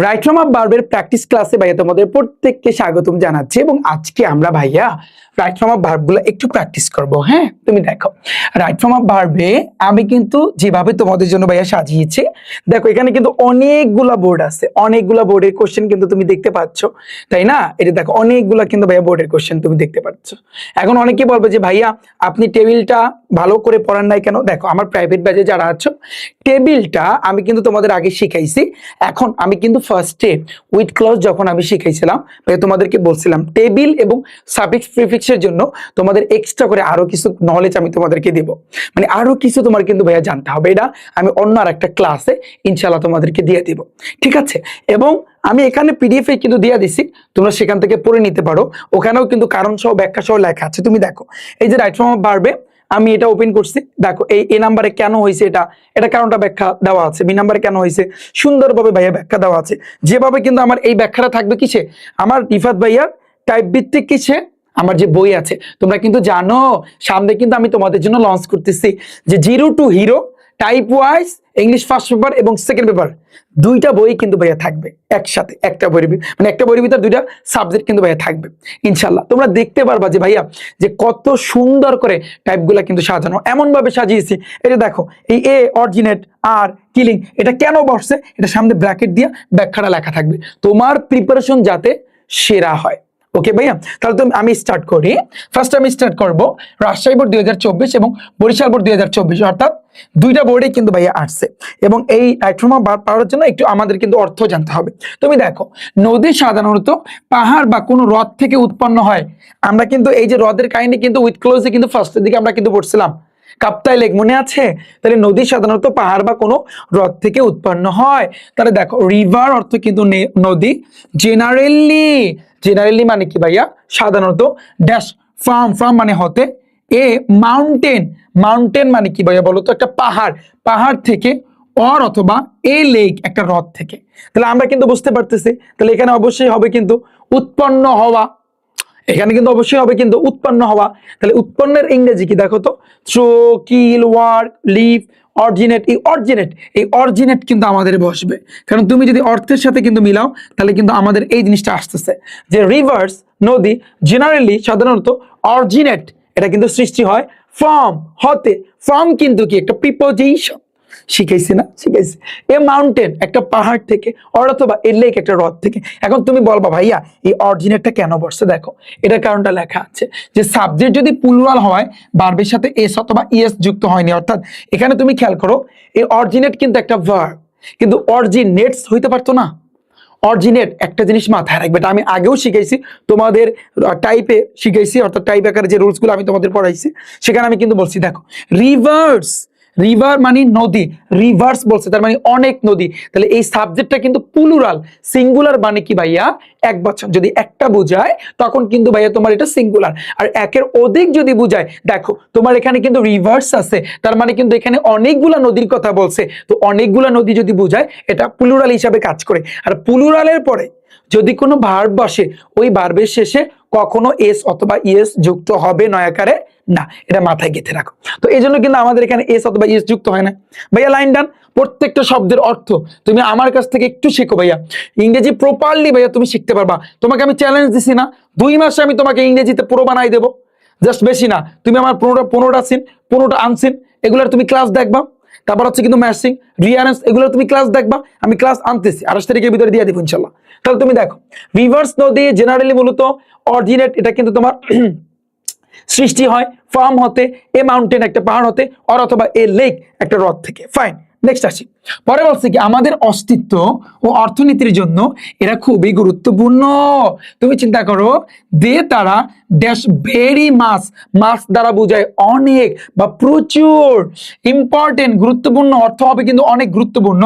Right from up ভার্বের practice ক্লাসে ভাইয়া তোমাদের প্রত্যেককে স্বাগতম জানাচ্ছি এবং আজকে আমরা ভাইয়া রাইট ফ্রম আপ ভার্বগুলো একটু প্র্যাকটিস করব। হ্যাঁ, তুমি দেখো রাইট ফ্রম আপ ভার্বে আমি কিন্তু যেভাবে তোমাদের জন্য ভাইয়া সাজিয়েছি, দেখো এখানে কিন্তু অনেকগুলা বোর্ড আছে, অনেকগুলা বোর্ডের কোশ্চেন কিন্তু তুমি দেখতে পাচ্ছ, তাই না? এটা দেখো অনেকগুলা কিন্তু ভাইয়া বোর্ডের কোশ্চেন তুমি দেখতে পাচ্ছ। এখন অনেকে বলবে যে ভাইয়া আপনি টেবিলটা ভালো করে পড়ান নাই কেন? দেখো আমার প্রাইভেট ব্যাচে যারা আছো, টেবিলটা আমি কিন্তু তোমাদের আগে শিখাইছি। এখন আমি কিন্তু ফার্স্টে উইথ ক্লজ যখন আমি শিখাইছিলাম ভাইয়া তোমাদেরকে বলছিলাম টেবিল এবং সাফিক্স প্রিফিক্সের জন্য তোমাদের এক্সট্রা করে আরো কিছু নলেজ আমি তোমাদেরকে দেব, মানে আরো কিছু তোমার কিন্তু ভাইয়া জানতে হবে। এটা আমি অন্য আর একটা ক্লাসে ইনশাল্লাহ তোমাদেরকে দিয়ে দিব, ঠিক আছে? এবং আমি এখানে পিডিএফ এ কিন্তু দিয়ে দিছি, তোমরা সেখান থেকে পড়ে নিতে পারো। ওখানেও কিন্তু কারণ সহ ব্যাখ্যা সহ লেখা আছে। তুমি দেখো এই যে রাইট ফ্রম আপ ভার্বে আমি এটা ওপেন করছি, দেখো এই এ নাম্বারে কেন হয়েছে এটা কারণটা ব্যাখ্যা দেওয়া আছে। বি নাম্বারে কেন হয়েছে সুন্দরভাবে ভাইয়া ব্যাখ্যা দেওয়া আছে। যেভাবে কিন্তু আমার এই ব্যাখ্যাটা থাকবে কিসে, আমার রিফাত ভাইয়ার টাইপ ভিত্তিক কিসে, আমার যে বই আছে। তোমরা কিন্তু জানো সামনে কিন্তু আমি তোমাদের জন্য লঞ্চ করতেছি যে zero two hero type wise English first paper এবং সেকেন্ড পেপার দুইটা বই কিন্তু ভাইয়া থাকবে একসাথে, একটা বইয়ের মানে একটা বইয়ের ভিতর দুইটা সাবজেক্ট কিন্তু ভাইয়া থাকবে ইনশাল্লাহ। তোমরা দেখতে পারবা যে ভাইয়া যে কত সুন্দর করে টাইপগুলা কিন্তু সাজানো, এমন ভাবে সাজিয়েছি। এটা দেখো এই এ অরিজিনেট আর কিলিং এটা কেন বসছে, এটা সামনে ব্র্যাকেট দিয়ে ব্যাখ্যাটা লেখা থাকবে, তোমার প্রিপারেশন যাতে সেরা হয়। ওকে ভাইয়া, তাহলে তো আমি স্টার্ট করি। ফার্স্ট আমি স্টার্ট করব রাজশাহী বোর্ড 2024 এবং বরিশাল বোর্ড 2024, অর্থাৎ দুইটা বোর্ডে কিন্তু ভাইয়া আসছে। এবং এই রাইট ফ্রম আপ ভার্ব পাওয়ার জন্য একটু আমাদের কিন্তু অর্থ জানতে হবে। তুমি দেখো নদী সাধারণত পাহাড় বা কোনো হ্রদ থেকে উৎপন্ন হয়। আমরা কিন্তু এই যে হ্রদের কাহিনী কিন্তু উইথ ক্লোজে কিন্তু ফার্স্টের দিকে আমরা কিন্তু পড়ছিলাম, কাপ্তাই লেক মনে আছে? তাহলে নদী সাধারণত পাহাড় বা কোনো হ্রদ থেকে উৎপন্ন হয়। তাহলে দেখো রিভার অর্থ কিন্তু নদী, জেনারেলি জেনারেলি মানে কি ভাইয়া সাধারণত, ড্যাশ ফার্ম ফার্ম মানে হতে, এ মাউন্টেন মাউন্টেন মানে কি ভাইয়া বলো তো একটা পাহাড়, পাহাড় থেকে, অর অথবা এ লেক একটা হ্রদ থেকে। তাহলে আমরা কিন্তু বুঝতে পারতেছি তাহলে এখানে অবশ্যই হবে কিন্তু উৎপন্ন হওয়া, এখানে কিন্তু অবশ্যই হবে কিন্তু উৎপন্ন হওয়া। তাহলে উৎপন্নের ইংরেজি কি দেখো তো, থ্রো, কিল, ওয়ার্ক, লিভ, অরিজিনেট। এই অরিজিনেট কিন্তু আমাদের বসবে, কারণ তুমি যদি অর্থের সাথে কিন্তু মিলাও তাহলে কিন্তু আমাদের এই জিনিসটা আসতেছে যে রিভার্স নদী জেনারেলি সাধারণত অরিজিনেট এটা কিন্তু সৃষ্টি হয় ফ্রম হতে। ফ্রম কিন্তু কি একটা প্রিপোজিশন, শিখাইছি না? শিখাইছি। এ মাউন্টেন একটা পাহাড় থেকে, অথবা এ লেক একটা হ্রদ থেকে। এখন তুমি বলবা ভাইয়া এই অরিজিনেটটা কেন বসছে, দেখো এটার কারণটা লেখা আছে যে সাবজেক্ট যদি প্লুরাল হয় ভার্বের সাথে এস অথবা ইএস যুক্ত হয়নি, অর্থাৎ এখানে তুমি খেয়াল করো এই অরিজিনেট কিন্তু একটা ভার্ব, কিন্তু অরিজিনেটস হইতে পারতো না। অরিজিনেট একটা জিনিস মাথায় রাখবে, এটা আমি আগেও শিখাইছি তোমাদের টাইপে শিখাইছি, অর্থাৎ টাইপ আকারে যে রুলসগুলো আমি তোমাদের পড়াইছি সেখানে আমি কিন্তু বলছি দেখো রিভার্স, রিভার মানে নদী, রিভার্স বলছে তার মানে অনেক নদী। তাহলে এই সাবজেক্টটা কিন্তু প্লুরাল, সিঙ্গুলার মানে কি ভাইয়া এক বচন। যদি একটা বোঝায় তখন কিন্তু ভাইয়া তোমার এটা সিঙ্গুলার, আর একের অধিক যদি বুঝায়, দেখো তোমার এখানে কিন্তু রিভার্স আছে তার মানে কিন্তু এখানে অনেকগুলা নদীর কথা বলছে। তো অনেকগুলা নদী যদি বুঝায় এটা প্লুরাল হিসাবে কাজ করে। আর প্লুরালের পরে যদি কোনো ভার্ব বসে ওই ভার্বের শেষে কখনো এস অথবা ইএস যুক্ত হবে নয়াকারে না, এটা মাথায় গেঁথে রাখো। তো এই জন্য কিন্তু আমাদের এখানে এস অথবা ইএস যুক্ত হয় না। ভাইয়া লাইন ডান। প্রত্যেকটা শব্দের অর্থ তুমি আমার কাছ থেকে একটু শেখো ভাইয়া, ইংরেজি প্রপারলি ভাইয়া তুমি শিখতে পারবা। তোমাকে আমি চ্যালেঞ্জ দিছি না 2 মাসে আমি তোমাকে ইংরেজিতে পুরো বানাই দেবো, জাস্ট বেশি না। তুমি আমার 15টা সিন 15টা আনসিন এগুলোর তুমি ক্লাস দেখবা, তারপর হচ্ছে কিন্তু ম্যাচিং রিয়ারেন্স এগুলো তুমি ক্লাস দেখবা, আমি ক্লাস আনতেছি 28 তারিখের ভিতরে দিয়ে দেবো ইনশাল্লাহ। তাহলে তুমি দেখো রিভার্স নদী জেনারেলি মূলত অরিজিনেট এটা কিন্তু তোমার সৃষ্টি হয় ফ্রম হতে, এ মাউন্টেন একটা পাহাড় হতে, অর অথবা এ লেক একটা হ্রদ থেকে। ফাইন, নেক্সট আসি। পরে বলছে কি আমাদের অস্তিত্ব ও অর্থনীতির জন্য এরা খুবই গুরুত্বপূর্ণ। তুমি চিন্তা করো দে তারা ড্যাশ ভেরি মাছ, মাছ দ্বারা বোঝায় অনেক বা প্রচুর, ইম্পর্টেন্ট গুরুত্বপূর্ণ অর্থ হবে কিন্তু অনেক গুরুত্বপূর্ণ,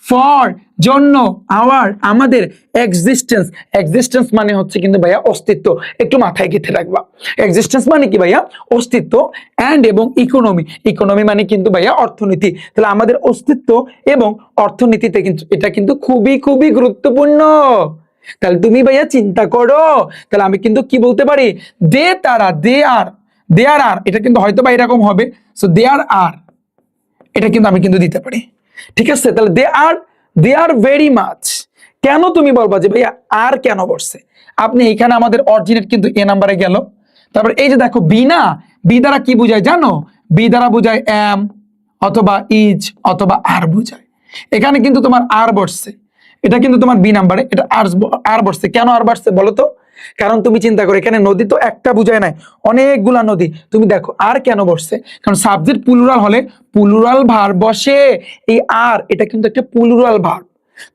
ফর জন্য, আওয়ার আমাদের, এক্সিস্টেন্স এক্সিস্টেন্স মানে হচ্ছে কিন্তু ভাইয়া অস্তিত্ব, একটু মাথায় গেঁথে রাখবা। এক্সিস্টেন্স মানে কি ভাইয়া অস্তিত্ব, অ্যান্ড এবং ইকোনমি, ইকোনমি মানে কিন্তু ভাইয়া অর্থনীতি। তাহলে আমাদের অস্তিত্ব এবং অর্থনীতিতে কিন্তু এটা কিন্তু খুবই খুবই গুরুত্বপূর্ণ। তাহলে তুমি ভাইয়া চিন্তা করো, তাহলে আমি কিন্তু কি বলতে পারি দে তারা, দেয়ার আর এটা কিন্তু হয়তো বা এরকম হবে, সো দেয়ার আর এটা কিন্তু আমি কিন্তু দিতে পারি, ঠিক আছে? তাহলে দে আর ভেরি মাচ কেন তুমি বলবা যে ভাইয়া আর কেন বসছে? আপনি এখানে আমাদের অরিজিনেট কিন্তু এ নাম্বারে গেল। তারপর এই যে দেখো বি না, বি দ্বারা কি বোঝায় জানো? বি দ্বারা বোঝায় এম অথবা ইজ অথবা আর বোঝায়। এখানে কিন্তু তোমার আর বসছে, এটা কিন্তু তোমার বি নাম্বারে, এটা আর বসছে। কেন আর বসছে বলো তো? কারণ তুমি চিন্তা করো, এখানে নদী তো একটা বুঝায় নাই, অনেকগুলা নদী। তুমি দেখো আর কেন বসছে, কারণ সাবজেক্ট প্লুরাল হলে প্লুরাল ভার্ব বসে। এই আর এটা কিন্তু একটা প্লুরাল ভার্ব।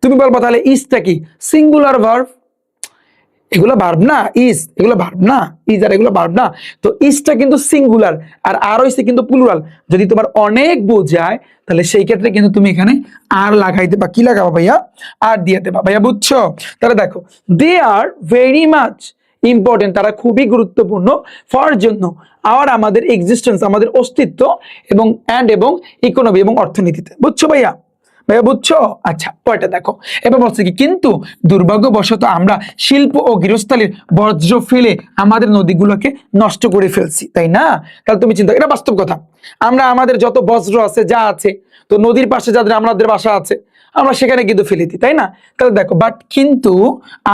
তুমি বলবা তাহলে ইজটা কি? Singular verb. এগুলো ভার্ব না, ইজ এগুলো ভার্ব না, ইজ আর এগুলো ভার্ব না। তো ইজটা কিন্তু সিঙ্গুলার আর হইছে কিন্তু প্লুরাল। যদি তোমার অনেক বোঝায় তাহলে সেই ক্ষেত্রে কিন্তু তুমি এখানে আর লাগাইতে বা কি লাগাবো ভাইয়া? আর দিয়ে দেবা ভাইয়া, বুঝছো? তাহলে দেখো দে আর ভেরি মাচ ইম্পর্টেন্ট, তারা খুবই গুরুত্বপূর্ণ ফর জন্য আর আমাদের এক্সিস্টেন্স, আমাদের অস্তিত্ব এবং এবং ইকোনমি এবং অর্থনীতিতে। বুঝছো ভাইয়া? ভাইয়া বুঝছো? আচ্ছা পয়টা দেখো, এবার বলছে কি কিন্তু দুর্ভাগ্যবশত আমরা শিল্প ও গৃহস্থালীর বর্জ্য ফেলে আমাদের নদীগুলোকে নষ্ট করে ফেলছি, তাই না? তাহলে তুমি চিন্তা, এটা বাস্তব কথা। আমরা আমাদের যত বজ্র আছে যা আছে, তো নদীর পাশে যাদের আমাদের বাসা আছে আমরা সেখানে কিন্তু ফেলে দিই, তাই না? তাহলে দেখো বাট কিন্তু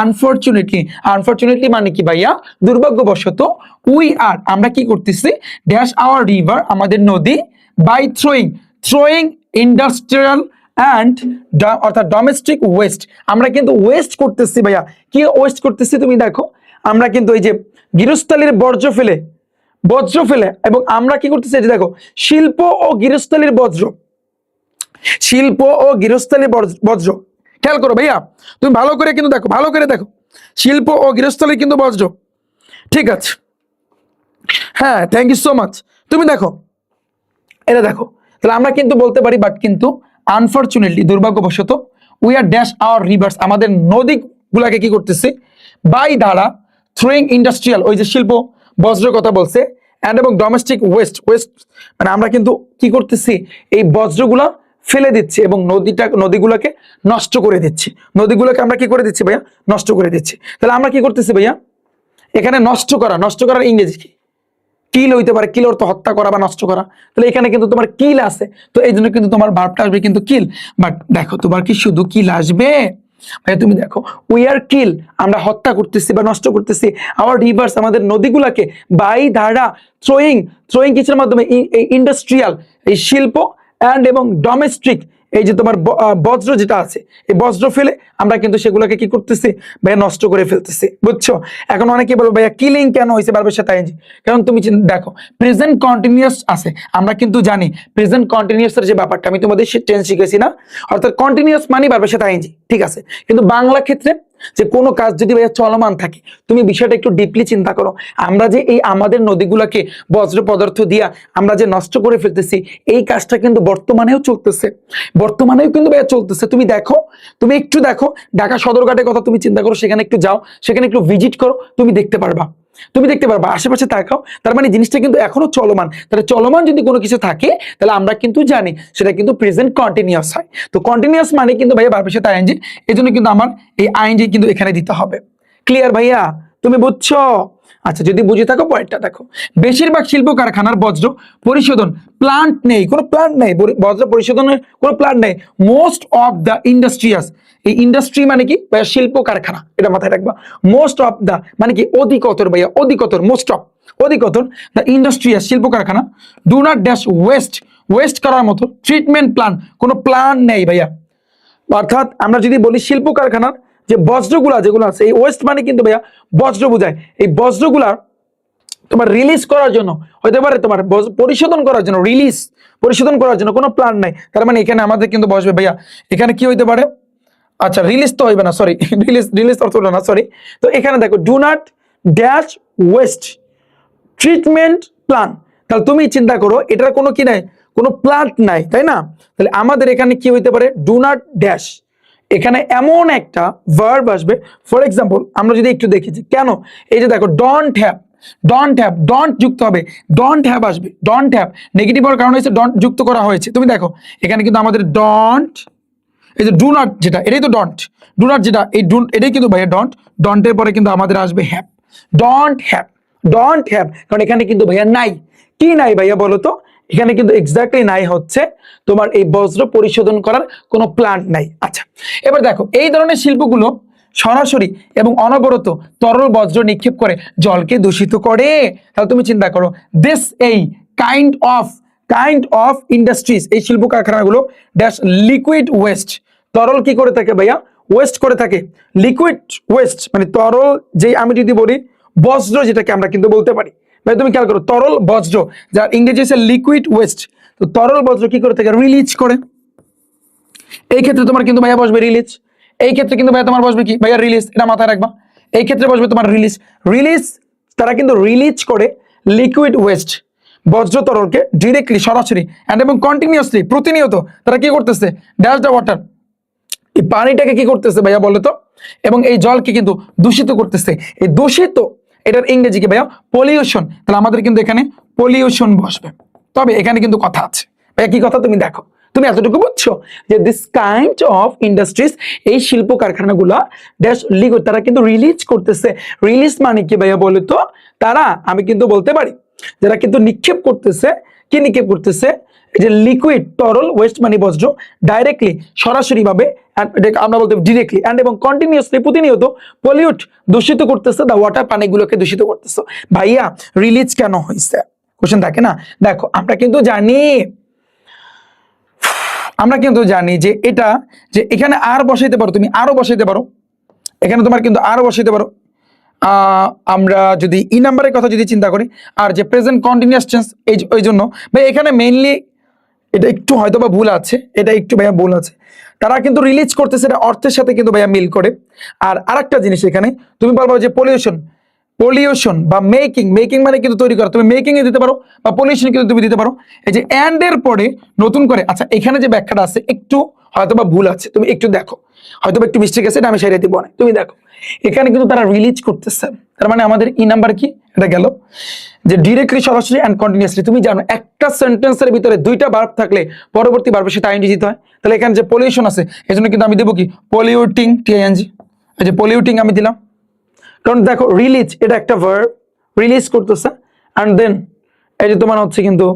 আনফরচুনেটলি মানে কি ভাইয়া? দুর্ভাগ্যবশত উই আর আমরা কি করতেছি? ড্যাশ আওয়ার রিভার আমাদের নদী বাই থ্রোয়িং ইন্ডাস্ট্রিয়াল অ্যান্ড অর্থাৎ ডোমেস্টিক ওয়েস্ট। আমরা কিন্তু ওয়েস্ট করতেছি ভাইয়া। কি ওয়েস্ট করতেছি তুমি দেখো, আমরা কিন্তু এই যে গৃহস্থালীর বর্জ্য ফেলে এবং আমরা কি করতেছি, এই যে দেখো শিল্প ও গৃহস্থালীর বজ্র। খেয়াল করো ভাইয়া, তুমি ভালো করে কিন্তু দেখো, ভালো করে দেখো, শিল্প ও গৃহস্থালীর কিন্তু বজ্র। ঠিক আছে, হ্যাঁ থ্যাংক ইউ সো মাচ। তুমি দেখো এটা দেখো, তাহলে আমরা কিন্তু বলতে পারি বাট কিন্তু আনফরচুনেটলি দুর্ভাগ্যবশত we are dash our rivers আমাদের নদীগুলাকে কি করতেছি? বাই দ্বারা থ্রোয়িং ইন্ডাস্ট্রিয়াল, ওই যে শিল্প বজ্রের কথা বলছে, অ্যান্ড এবং ডোমেস্টিক ওয়েস্ট মানে আমরা কিন্তু কি করতেছি? এই বজ্রগুলা ফেলে দিচ্ছি এবং নদীগুলোকে নষ্ট করে দিচ্ছি। নদীগুলোকে আমরা কি করে দিচ্ছি ভাইয়া? নষ্ট করে দিচ্ছি। তাহলে আমরা কি করতেছি ভাইয়া? এখানে নষ্ট করার ইংরেজি কি? কিল হইতে পারে, কিল অর্থ হত্যা করা বা নষ্ট করা। তাহলে এখানে কিন্তু তোমার কিল আছে, তো এই জন্য কিন্তু তোমার ভার্বটা আসবে কিন্তু কিল। বাট দেখো তোমার কি শুধু কিল আসবে ভাইয়া? তুমি দেখো উই আর কিল, আমরা হত্যা করতেছি বা নষ্ট করতেছি আওয়ার রিভার্স আমাদের নদীগুলাকে বাই ধারা থ্রোয়িং কিসের মাধ্যমে? ইন্ডাস্ট্রিয়াল এই শিল্প অ্যান্ড এবং ডোমেস্টিক এই যে তোমার বজ্র যেটা আছে, এই বজ্র ফেলে আমরা কিন্তু সেগুলোকে কি করতেছি ভাইয়া? নষ্ট করে ফেলতেছি। বুঝছো? এখন অনেকে বলবো ভাইয়া কিলিং কেন হয়েছে ভার্বের সাথে আইএনজি? কারণ তুমি দেখো প্রেজেন্ট কন্টিনিউয়াস আছে, আমরা কিন্তু জানি প্রেজেন্ট কন্টিনিউয়াস এর যে ব্যাপারটা আমি তোমাদের টেন্স শিখেছি না, অর্থাৎ কন্টিনিউয়াস মানে ভার্বের সাথে আইএনজি, ঠিক আছে? কিন্তু বাংলা ক্ষেত্রে যে কোনো কাজ যদি ভাইয়া চলমান থাকে, তুমি বিষয়টা একটু ডিপলি চিন্তা করো। আমরা যে এই আমাদের নদীগুলোকে বজ্র পদার্থ দিয়া আমরা যে নষ্ট করে ফেলতেছি, এই কাজটা কিন্তু বর্তমানেও কিন্তু ভাইয়া চলতেছে। তুমি দেখো, তুমি একটু দেখো ঢাকা সদরঘাটের কথা তুমি চিন্তা করো, সেখানে একটু যাও, সেখানে একটু ভিজিট করো, তুমি দেখতে পারবা আশেপাশে তাকাও, তার মানে জিনিসটা কিন্তু এখনো চলমান। তাহলে চলমান যদি কোনো কিছু থাকে তাহলে আমরা কিন্তু জানি সেটা কিন্তু প্রেজেন্ট কন্টিনিউয়াস হয়। তো কন্টিনিউয়াস মানে কিন্তু ভাইয়া ভার্বের সাথে আইএনজি, এজন্য কিন্তু আমার এই আইএনজি কিন্তু এখানে দিতে হবে। ক্লিয়ার ভাইয়া? তুমি বুঝছো? আচ্ছা যদি বুঝে থাকো পয়েন্টটা দেখো, বেশিরভাগ শিল্প কারখানার বজ্র পরিশোধন প্লান্ট নেই, কোনো প্লান্ট নেই, বজ্র পরিশোধনের কোনো প্লান্ট নেই। মোস্ট অফ দ্য ইন্ডাস্ট্রিয়াস, এই ইন্ডাস্ট্রি মানে কি ভাইয়া? শিল্প কারখানা, এটা মাথায় রাখবা। মোস্ট অফ দ্য মানে কি? অধিকতর ভাইয়া, অধিকতর, মোস্ট অফ অধিকতর দ্য ইন্ডাস্ট্রিয়াস শিল্প কারখানা ডু নট ড্যাশ ওয়েস্ট করার মতো ট্রিটমেন্ট প্ল্যান, কোনো প্ল্যান নেই ভাইয়া। অর্থাৎ আমরা যদি বলি শিল্প কারখানার যে বজ্রগুলা যেগুলো আছে, এই ওয়েস্ট মানে কিন্তু ভাইয়া বজ্র বোঝায়। এই বজ্রগুলা তোমার রিলিজ করার জন্য হতে পারে, তোমার পরিশোধন করার জন্য কোনো প্ল্যান নাই। তার মানে এখানে আমাদের কিন্তু বসবে ভাইয়া, এখানে কি হইতে পারে? আচ্ছা রিলিজ তো হইবে না, সরি রিলিজ অর্থটা না, সরি। তো এখানে দেখো do not dash West treatment plan. তাহলে তুমি চিন্তা করো এটার কোনো কি নাই? কোনো প্ল্যান্ট নাই, তাই না? তাহলে আমাদের এখানে কি হইতে পারে? ডু নট ড্যাশ, এখানে এমন একটা ভার্ব আসবে। ফর এক্সাম্পল আমরা যদি একটু দেখি যে কেন, এই যে দেখো ডন্ট হ্যাভ, ডন্ট যুক্ত হবে, ডন্ট হ্যাভ আসবে, ডন্ট হ্যাভ নেগেটিভ হওয়ার কারণে হচ্ছে ডন্ট যুক্ত করা হয়েছে। তুমি দেখো এখানে কিন্তু আমাদের ডন্ট, এই যে ডু নট যেটা, এটাই তো ডন্ট, ডু নট যেটা, এটাই কিন্তু ভাইয়া ডন্টের পরে কিন্তু আমাদের আসবে হ্যাভ, ডন্ট হ্যাভ, কারণ এখানে কিন্তু ভাইয়া নাই। কি নাই ভাইয়া বলো তো? এখানে কিন্তু এক্স্যাক্টলি নাই হচ্ছে তোমার এই বজ্র পরিশোধন করার কোনো প্ল্যান্ট নাই। আচ্ছা, এবার দেখো এই ধরনের শিল্পগুলো সরাসরি এবং অনবরত তরল বজ্র নিক্ষেপ করে জলকে দূষিত করে। তাহলে তুমি চিন্তা করো, দিস এই কাইন্ড অফ ইন্ডাস্ট্রিজ, এই শিল্প কারখানাগুলো ড্যাশ লিকুইড ওয়েস্ট, তরল কি করে থাকে ভাইয়া, ওয়েস্ট করে থাকে। লিকুইড ওয়েস্ট মানে তরল, যে আমি যদি বলি বজ্র যেটাকে আমরা কিন্তু বলতে পারি, ভাই তুমি খেয়াল করো তরল বজ্র, যার ইংরেজি হচ্ছে লিকুইড ওয়েস্ট। তো তরল বজ্র কি করে থাকে, রিলিজ করে। এই ক্ষেত্রে তোমার কিন্তু ভাইয়া বসবে রিলিজ, এই ক্ষেত্রে কিন্তু ভাইয়া তোমার বসবে কি ভাইয়া রিলিজ, এটা মাথায় রাখবা। এই ক্ষেত্রে বসবে তোমার রিলিজ, তারা কিন্তু রিলিজ করে লিকুইড ওয়েস্ট, বজ্র তরলকে ডিরেক্টলি সরাসরি এন্ড এবং কন্টিনিউয়াসলি প্রতিনিয়ত তারা কি করতেছে, ড্যাশ দ্য ওয়াটার, এই পানিটাকে কি করতেছে ভাইয়া বলে তো, এবং এই জলকে কিন্তু দূষিত করতেছে। এই দূষিত, এটার ইংরেজি কি ভাইয়া, পলিউশন। তাহলে আমাদের কিন্তু এখানে পলিউশন বসবে। তবে এখানে কিন্তু কথা আছে ভাইয়া, কি কথা তুমি দেখো, তুমি এতটুকু বুঝছো যে দিস কাইন্ড অফ ইন্ডাস্ট্রিজ, এই শিল্প কারখানাগুলা ড্যাশ লিকুইড, তারা কিন্তু রিলিজ করতেছে। রিলিজ মানে কি ভাইয়া বলে তো, তারা আমি কিন্তু বলতে পারি যারা কিন্তু নিক্ষেপ করতেছে, কি নিক্ষেপ করতেছে, এই যে লিকুইড তরল ওয়েস্ট মানে বজ্র ডাইরেক্টলি সরাসরি ভাবে, আমরা বলতে ডিরেক্টলি এন্ড এবং কন্টিনিউয়াসলি প্রতিনিয়ত পলিউট দূষিত করতেছে, দা ওয়াটার, পানিগুলোকে দূষিত করতেছে। ভাইয়া রিলিজ কেন হয়েছে কোশ্চেন থাকে না। দেখো আমরা কিন্তু জানি যে এটা, যে এখানে আর বসাইতে পারো, তুমি আরো বসাইতে পারো, এখানে তোমার কিন্তু আরো বসাইতে পারো। আমরা যদি ই নাম্বারের কথা যদি চিন্তা করি, আর যে প্রেজেন্ট কন্টিনিউয়াস টেন্স, এই জন্য ভাই এখানে মেইনলি এটা একটু হয়তো বা ভুল আছে, এটা একটু ভাইয়া ভুল আছে। তারা কিন্তু রিলিজ করতেছে, এটা অর্থের সাথে কিন্তু ভাইয়া মিল করে। আর আরেকটা জিনিস এখানে তুমি বলবো যে পলিউশন বা মেকিং মানে কিন্তু তৈরি করা, তুমি মেকিং এ দিতে পারো বা পলিউশন কিন্তু তুমি দিতে পারো। এই যে এন্ড এর পরে নতুন করে, আচ্ছা এখানে যে ব্যাখ্যাটা আছে একটু হয়তো বা ভুল আছে, তুমি একটু দেখো, হয়তো বা একটু মিস্টেক আছে, এটা আমি সেরে দিব না, তুমি দেখো এখানে কিন্তু তারা রিলিজ করতেছে। তার মানে আমাদের ই নাম্বার কি, এটা গেল যে ডিরেক্টলি সরাসরি এন্ড কন্টিনিউয়াসলি। তুমি জানো একটা সেন্টেন্সের ভিতরে দুইটা ভার্ব থাকলে পরবর্তী ভার্বের সাথে আইএনজি দিতে হয়। তাহলে এখানে যে পলিউশন আছে, এজন্য কিন্তু আমি দেবো কি পলিউটিং, টিআইএনজি। এই যে পলিউটিং আমি দিলাম, কারণ দেখো রিলিজ এটা একটা ভার্ব, রিলিজ করতেছে, এন্ড দেন এই যে তোমার হচ্ছে কিন্তু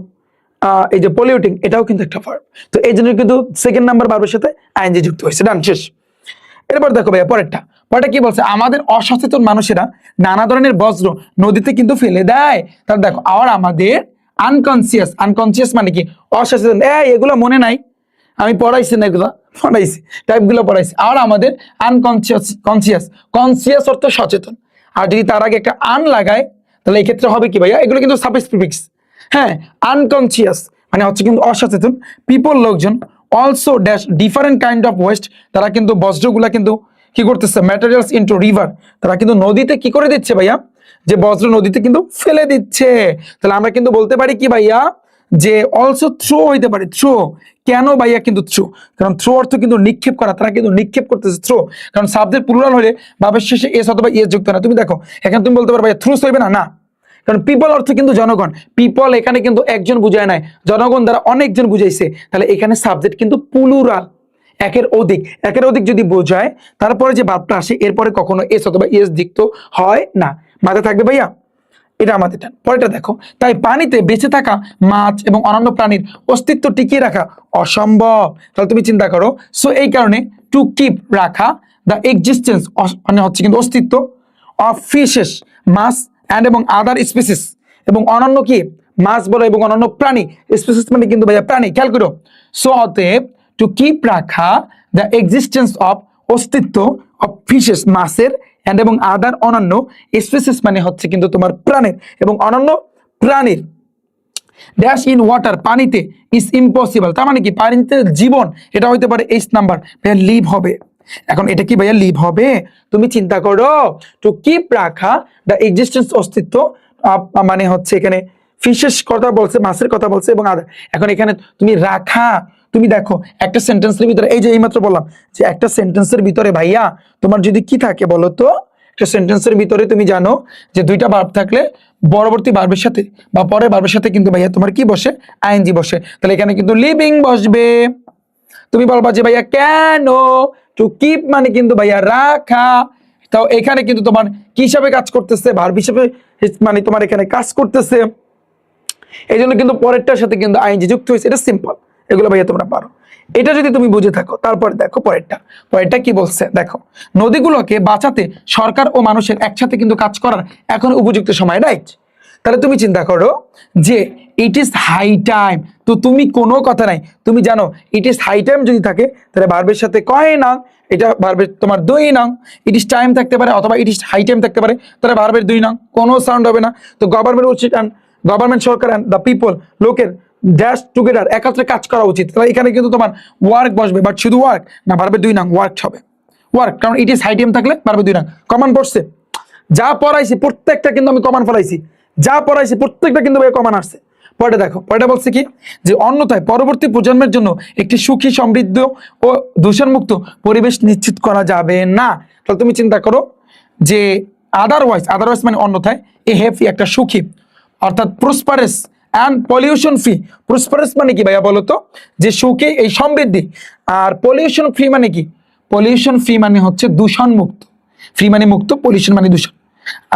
এই যে পলিউটিং, এটাও কিন্তু একটা ভার্ব। তো এই জন্য কিন্তু সেকেন্ড নাম্বার ভার্বের সাথে আইএনজি যুক্ত হয়েছে, ডান, শেষ। এরপর দেখো ভাইয়া পরেরটা কি বলছে, আমাদের অসচেতন মানুষেরা নানা ধরনের বজ্র নদীতে কিন্তু ফেলে দেয়। তাহলে দেখো আমাদের আনকনসিয়াস মানে কি, অসচেতন, এগুলো মনে নাই, আমি পড়াইছি না, এগুলো পড়াইছি, টাইপগুলো পড়াইছি। আর আমাদের কনসিয়াস অর্থ সচেতন, আর যদি তার আগে একটা আন লাগায় তাহলে এই ক্ষেত্রে হবে কি ভাইয়া, এগুলো কিন্তু সাফিক্স প্রিফিক্স। হ্যাঁ, আনকনসিয়াস মানে হচ্ছে কিন্তু অসচেতন। পিপল, লোকজন, also dash different kind of West, তারা কিন্তু বজ্রগুলা কিন্তু কি করতেছে, ম্যাটেরিয়ালস ইনটু রিভার, তারা কিন্তু নদীতে কি করে দিচ্ছে ভাইয়া, যে বজ্র নদীতে কিন্তু ফেলে দিচ্ছে। তাহলে আমরা কিন্তু বলতে পারি কি ভাইয়া, যে অলসো থ্রো হইতে পারে, থ্রো। কেন ভাইয়া কিন্তু থ্রো, কারণ থ্রো অর্থ কিন্তু নিক্ষেপ করা, তারা কিন্তু নিক্ষেপ করতেছে থ্রো, কারণ সাবজেক্ট প্লুরাল হলে ভাবের শেষে এস অথবা ইএস যুক্ত না। তুমি দেখো এখানে তুমি বলতে পারো ভাইয়া থ্রুস হইবে না, না, কারণ পিপল অর্থ কিন্তু জনগণ, পিপল এখানে কিন্তু একজন বুঝায় নাই, জনগণ দ্বারা অনেকজন বুঝাইছে। তাহলে এখানে সাবজেক্ট কিন্তু প্লুরাল, একের অধিক যদি বোঝায়, তারপরে যে ভাবটা আসে এরপরে কখনো এস অথবা ইএস যুক্ত হয় না, মাথায় থাকবে ভাইয়া, এটা আমাদের টান। পরেরটা দেখো, তাই পানিতে বেঁচে থাকা মাছ এবং অন্যান্য প্রাণীর অস্তিত্ব টিকিয়ে রাখা অসম্ভব। তাহলে তুমি চিন্তা করো, সো এই কারণে টু কিপ রাখা, দ্য এক্সিস্টেন্স মানে হচ্ছে কিন্তু অস্তিত্ব, অফ ফিশেস মাছ অ্যান্ড এবং আদার স্পিসিস, এবং অন্যান্য কি মাছ বলো এবং অন্যান্য প্রাণী, স্পিসিস মানে কিন্তু ভাইয়া প্রাণী, খেয়াল করো। সো অতএব টু কিপ রাখা দ্য এক্সিস্টেন্স অফ অস্তিত্ব, অফ ফিশেস মাছের, এন্ড এবং আদার অন্যান্য স্পিসিস মানে হচ্ছে কিন্তু তোমার প্রাণীর এবং অন্যান্য প্রাণীর, ড্যাশ ইন ওয়াটার পানিতে, ইজ ইম্পসিবল। তার মানে কি পানিতে জীবন, এটা হইতে পারে এইচ নাম্বার, ভাইয়া লিভ হবে। এখন এটা কি ভাইয়া লিভ হবে, তুমি চিন্তা করো, টু কিপ রাখা দ্য এক্সিস্টেন্স অস্তিত্ব, মানে হচ্ছে এখানে ফিশেস কথা বলছে, মাছের কথা বলছে এবং আদার। এখন এখানে তুমি রাখা, তুমি দেখো একটা সেন্টেন্সের ভিতরে, এই যে এইমাত্র বললাম যে একটা সেন্টেন্সের ভিতরে ভাইয়া তোমার যদি কি থাকে বলো তো, একটা সেন্টেন্সের ভিতরে তুমি জানো যে দুইটা ভার্ব থাকলে পরবর্তী ভার্বের সাথে বা পরের ভার্বের সাথে কিন্তু ভাইয়া তোমার কি বসে, আইএনজি বসে। তাহলে এখানে কিন্তু লিভিং বসবে। তুমি বলবা যে ভাইয়া কেন, টু কিপ মানে কিন্তু ভাইয়া রাখা, তাও এখানে কিন্তু তোমার কি হিসাবে কাজ করতেছে, ভার্ব হিসাবে, মানে তোমার এখানে কাজ করতেছে। এই জন্য কিন্তু পরেরটার সাথে কিন্তু আইএনজি যুক্ত হয়েছে, এটা সিম্পল, এগুলো ভাইয়া তোমরা পারো। এটা যদি তুমি বুঝে থাকো, তারপরে দেখো পরেরটা কি বলছে দেখো, নদীগুলোকে বাঁচাতে সরকার ও মানুষের একসাথে কিন্তু কাজ করার এখন উপযুক্ত সময়, রাইট? তাহলে তুমি চিন্তা করো যে ইট ইজ হাই টাইম, তো তুমি কোনো কথা নাই, তুমি জানো ইট ইজ হাই টাইম যদি থাকে তাহলে ভার্বের সাথে কয় না, এটা ভার্বের তোমার 2 নং, ইট ইজ টাইম থাকতে পারে অথবা ইট ইজ হাই টাইম থাকতে পারে, তাহলে ভার্বের 2 নং, কোনো সাউন্ড হবে না। তো government Sarkar and the people, লোকের ড্যাশ টুগেদার, একত্রে কাজ করা উচিত। তাহলে এখানে কিন্তু তোমার ওয়ার্ক বসবে, বাট শুধু ওয়ার্ক না, ভার্বের 2 নং ওয়ার্ক হবে, ওয়ার্ক, কারণ ইট ইজ হাই টাইম থাকলে ভার্বের 2 নং। কমান পড়ছে, যা পড়াইছি প্রত্যেকটা কিন্তু আমি কমান ফলাইছি, যা পড়াইছি প্রত্যেকটা কিন্তু ভাই কমান আসছে। পরে দেখো, পরেটা বলছে কি, যে অন্যথায় পরবর্তী প্রজন্মের জন্য একটি সুখী, সমৃদ্ধ ও দূষণমুক্ত পরিবেশ নিশ্চিত করা যাবে না। তাহলে তুমি চিন্তা করো যে আদারওয়াইজ মানে অন্যথায়, এ হ্যাপি একটা সুখী, অর্থাৎ প্রসপারেস অ্যান্ড পলিউশন ফ্রি। প্রসপারেস মানে কি ভাইয়া বলো তো, যে সুখী, এই সমৃদ্ধি। আর পলিউশন ফ্রি মানে কি? পলিউশন ফ্রি মানে হচ্ছে দূষণ মুক্ত, ফ্রি মানে মুক্ত, পলিউশন মানে দূষণ।